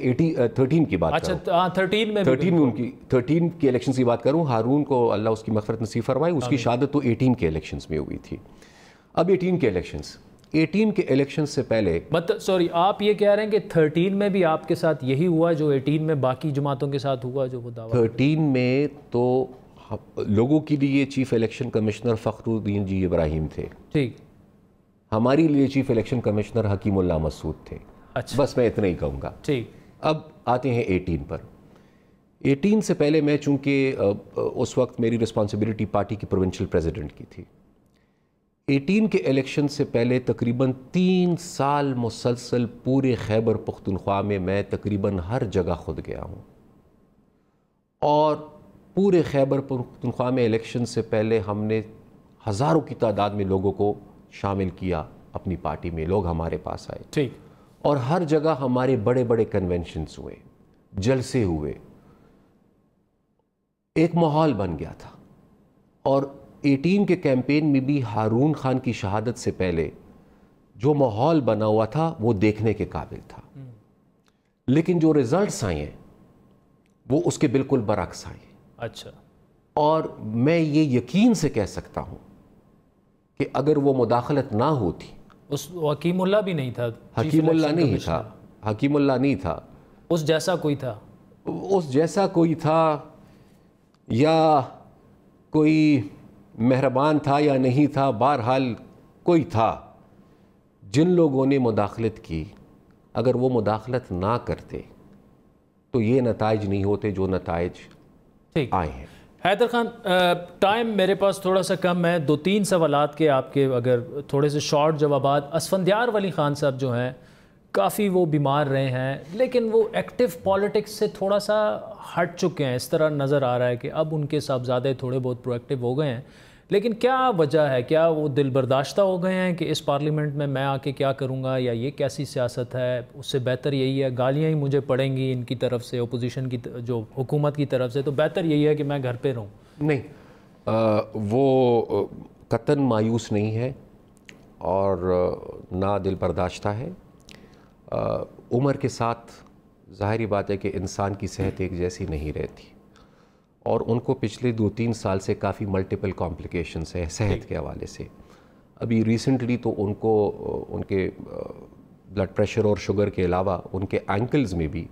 13 کی بات کر رہا ہوں. اچھا 13 میں 13 کے الیکشن کی بات کروں. ہارون کو اللہ اس کی مغفرت نصیب فرمائے. اس کی شہادت تو 18 کے الیکشنز میں ہوئی تھی. اب 18 کے الیکشن سے پہلے سوری، آپ یہ کہہ رہے ہیں کہ 13 میں بھی آپ کے ساتھ یہی ہوا جو 18 میں باقی جماعتوں کے ساتھ ہوا جو وہ دعویٰ؟ 13 میں تو لوگوں کے لیے چیف الیکشن کمشنر فخر الدین جی ابراہیم تھے. ٹھیک. ہماری لیے چیف الیکشن کمشنر حکیم اللہ مسعود تھے. اچھا، بس میں اتنا ہی کہوں گا. ٹھیک. اب آتے ہیں 18 پر. 18 سے پہلے میں چونکہ اس وقت میری رسپانسبلٹی پارٹی کی پروونشل پریزیڈنٹ کی تھی. 18 کے الیکشن سے پہلے تقریباً 3 سال مسلسل پورے خیبر پختونخوا میں تقریباً ہر جگہ خود گیا ہوں. اور پورے خیبر پختونخوا میں الیکشن سے پہلے ہم نے ہزاروں کی تعداد میں لوگوں کو شامل کیا اپنی پارٹی میں. لوگ ہمارے پاس آئے. ٹھیک. اور ہر جگہ ہمارے بڑے بڑے کنونشنز ہوئے، جلسے ہوئے. ایک ماحول بن گیا تھا. اور 18 کے کیمپین میں بھی ہارون خان کی شہادت سے پہلے جو ماحول بنا ہوا تھا وہ دیکھنے کے قابل تھا. لیکن جو ریزلٹس آئے ہیں وہ اس کے بالکل برعکس آئے. اچھا. اور میں یہ یقین سے کہہ سکتا ہوں کہ اگر وہ مداخلت نہ ہوتی، اس حکیم اللہ بھی نہیں تھا. حکیم اللہ نہیں تھا. حکیم اللہ نہیں تھا. اس جیسا کوئی تھا. اس جیسا کوئی تھا یا کوئی مہربان تھا یا نہیں تھا، بہرحال کوئی تھا. جن لوگوں نے مداخلت کی، اگر وہ مداخلت نہ کرتے تو یہ نتائج نہیں ہوتے جو نتائج آئے ہیں. حیدر خان، ٹائم میرے پاس تھوڑا سا کم ہے. 2-3 سوالات کے آپ کے اگر تھوڑے سے شارٹ جوابات. اسفندیار ولی خان صاحب جو ہیں کافی وہ بیمار رہے ہیں لیکن وہ ایکٹیو پالیٹکس سے تھوڑا سا ہٹ چکے ہیں. اس طرح نظر آ رہا ہے کہ اب ان کے صاحبزادے تھوڑے بہت پرو ایکٹیو ہو گئے ہیں. لیکن کیا وجہ ہے؟ کیا وہ دل برداشتہ ہو گئے ہیں کہ اس پارلیمنٹ میں آ کے کیا کروں گا، یا یہ کیسی سیاست ہے؟ اس سے بہتر یہی ہے گالیاں ہی مجھے پڑیں گی ان کی طرف سے، اپوزیشن کی جو حکومت کی طرف سے، تو بہتر یہی ہے کہ میں گھر پہ رہوں. نہیں، وہ قطعاً مایوس نہیں ہے اور نہ دل برداشتہ ہے. عمر کے ساتھ ظاہری بات ہے کہ انسان کی صحت ایک جیسی نہیں رہتی، اور ان کو پچھلے 2-3 سال سے کافی ملٹیپل کمپلیکیشنز ہیں صحت کے حوالے سے. ابھی ریسنٹلی تو ان کو ان کے بلڈ پریشر اور شوگر کے علاوہ ان کے اینکلز میں بھی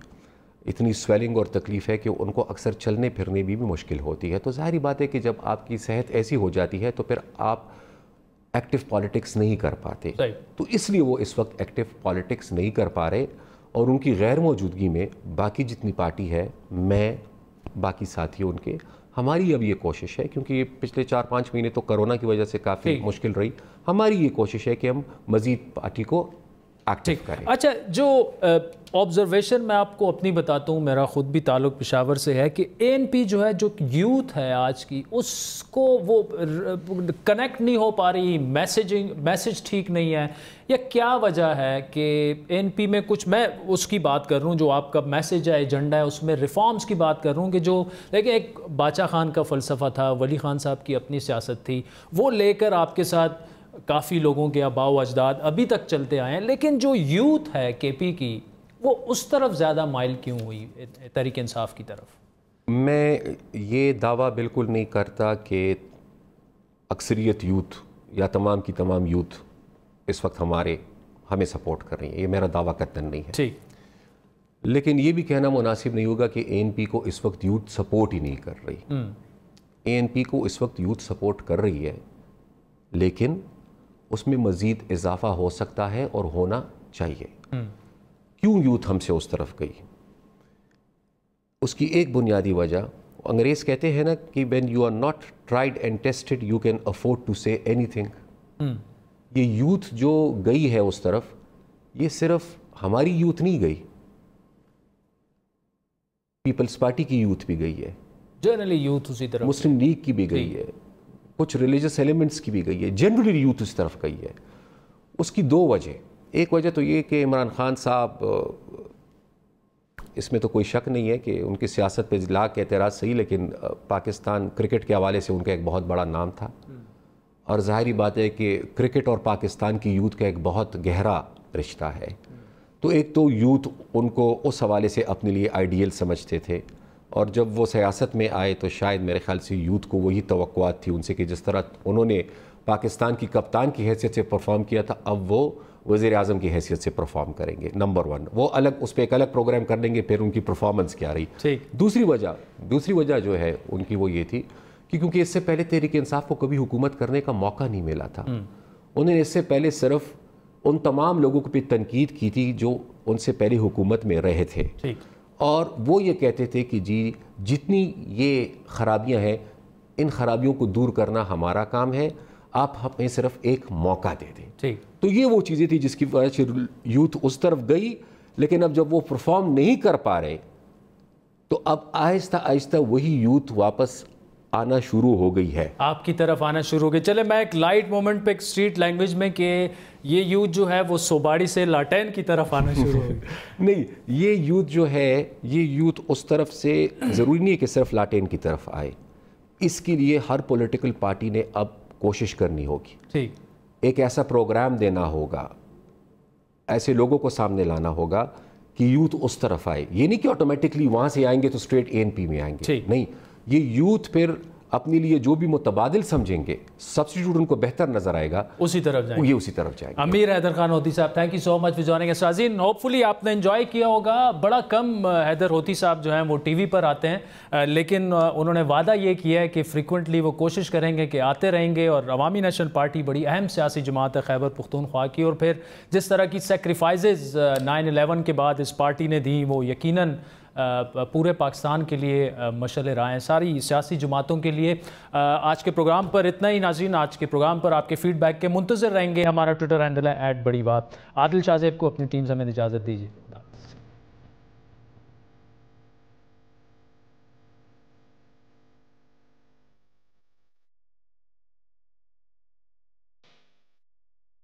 اتنی سویلنگ اور تکلیف ہے کہ ان کو اکثر چلنے پھرنے بھی مشکل ہوتی ہے. تو ظاہری بات ہے کہ جب آپ کی صحت ایسی ہو جاتی ہے تو پھر آپ ایکٹیو پالیٹکس نہیں کر پاتے. تو اس لیے وہ اس وقت ایکٹیو پالیٹکس نہیں کر پا رہے، اور ان کی غیر موجودگی میں باقی جتنی پارٹی ہے، میں باقی ساتھی ان کے، ہماری اب یہ کوشش ہے، کیونکہ یہ پچھلے 4-5 مہینے تو کرونا کی وجہ سے کافی مشکل رہی. ہماری یہ کوشش ہے کہ ہم مزید پارٹی کو एक्टिव करें। अच्छा, जो ऑब्जर्वेशन मैं आपको अपनी बताता हूँ, मेरा ख़ुद भी ताल्लुक़ पेशावर से है कि ANP जो है, जो यूथ है आज की, उसको वो कनेक्ट नहीं हो पा रही, मैसेज ठीक नहीं है, या क्या वजह है कि ANP में कुछ, मैं उसकी बात कर रहा हूँ जो आपका मैसेज है, एजेंडा है, उसमें रिफॉर्म्स की बात कर रहा हूँ कि जो देखिए एक बादशाह खान का फ़लसफ़ा था, वली खान साहब की अपनी सियासत थी, वो लेकर आपके साथ काफ़ी लोगों के आबाओ अजदाद अभी तक चलते आए हैं, लेकिन जो यूथ है KP की, वो उस तरफ ज़्यादा माइल क्यों हुई तहरीक इंसाफ की तरफ? मैं ये दावा बिल्कुल नहीं करता कि अक्सरियत यूथ या तमाम की तमाम यूथ इस वक्त हमें सपोर्ट कर रही है, ये मेरा दावा कतई नहीं है। ठीक, लेकिन ये भी कहना मुनासिब नहीं होगा कि ANP को इस वक्त यूथ सपोर्ट ही नहीं कर रही। ANP को इस वक्त यूथ सपोर्ट कर रही है, लेकिन उसमें मज़ीद इजाफा हो सकता है और होना चाहिए। क्यों यूथ हमसे उस तरफ गई? उसकी एक बुनियादी वजह, अंग्रेज़ कहते हैं ना कि when you are not tried and tested you can afford to say anything. ये यूथ जो गई है उस तरफ, ये सिर्फ हमारी यूथ नहीं गई, पीपल्स पार्टी की यूथ भी गई है, जनरली यूथ उसी तरफ, मुस्लिम लीग की भी गई है, कुछ रिलीजियस एलिमेंट्स की भी गई है, जनरली यूथ उस तरफ गई है। उसकी दो वजह, एक वजह तो ये कि इमरान खान साहब, इसमें तो कोई शक नहीं है कि उनकी सियासत पे लाख के एतराज़ सही, लेकिन पाकिस्तान क्रिकेट के हवाले से उनका एक बहुत बड़ा नाम था, और ज़ाहिरी बात है कि क्रिकेट और पाकिस्तान की यूथ का एक बहुत गहरा रिश्ता है। तो एक तो यूथ उनको उस हवाले से अपने लिए आइडियल समझते थे, और जब वो सियासत में आए तो शायद मेरे ख़्याल से यूथ को वही तवक्कुआत थी उनसे कि जिस तरह उन्होंने पाकिस्तान की कप्तान की हैसियत से परफॉर्म किया था, अब वो वज़ीर आज़म की हैसियत से परफॉर्म करेंगे। नंबर वन, वो अलग उस पर एक अलग प्रोग्राम कर देंगे, फिर उनकी परफॉर्मेंस क्या रही। ठीक। दूसरी वजह जो है उनकी वो ये थी कि क्योंकि इससे पहले तहरीक इंसाफ को कभी हुकूमत करने का मौका नहीं मिला था। उन्होंने इससे पहले सिर्फ उन तमाम लोगों की तनकीद की थी जो उनसे पहले हुकूमत में रहे थे। ठीक। और वो ये कहते थे कि जी जितनी ये खराबियां हैं, इन खराबियों को दूर करना हमारा काम है, आप हमें सिर्फ एक मौका दे दें। ठीक। तो ये वो चीज़ें थी जिसकी वजह से यूथ उस तरफ गई, लेकिन अब जब वो परफॉर्म नहीं कर पा रहे तो अब आहिस्ता आहिस्ता वही यूथ वापस आना शुरू हो गई है, आपकी तरफ आना शुरू हो गई। चले मैं एक लाइट मोमेंट पे एक स्ट्रीट लैंग्वेज में कि ये यूथ जो है वो सोबाड़ी से लाटेन की तरफ आना शुरू हो गई। नहीं, ये यूथ जो है, ये यूथ उस तरफ से ज़रूरी नहीं है कि सिर्फ लाटेन की तरफ आए, इसके लिए हर पॉलिटिकल पार्टी ने अब कोशिश करनी होगी। ठीक। एक ऐसा प्रोग्राम देना होगा, ऐसे लोगों को सामने लाना होगा कि यूथ उस तरफ आए। ये नहीं कि ऑटोमेटिकली वहाँ से आएंगे तो स्ट्रेट ANP में आएंगे, नहीं, ये यूथ फिर अपने लिए जो भी मुतबादिल समझेंगे, सब्स्टिट्यूट उनको बेहतर नजर आएगा, उसी तरफ जाएंगे, ये उसी तरफ जाएंगे। अमीर हैदर खान होती साहब, thank you so much for joining us. नाज़रीन, होपफुली आपने एंजॉय किया होगा। बड़ा कम हैदर होती साहब जो हैं वो टीवी पर आते हैं, लेकिन उन्होंने वादा ये किया है कि फ्रिक्वेंटली वो कोशिश करेंगे कि आते रहेंगे। और अवामी नेशनल पार्टी बड़ी अहम सियासी जमात है खैबर पख्तूनख्वा की, और फिर जिस तरह की सेक्रीफाइसेस 9/11 के बाद इस पार्टी ने दी, वो यकीनन पूरे पाकिस्तान के लिए मशाल राह हैं, सारी सियासी जमातों के लिए। आज के प्रोग्राम पर इतना ही नाज़रीन। आज के प्रोग्राम पर आपके फीडबैक के मुंतज़िर रहेंगे। हमारा ट्विटर हैंडल है @बड़ी बात। आदिल शाहज़ेब को अपनी टीम समेत इजाज़त दीजिए।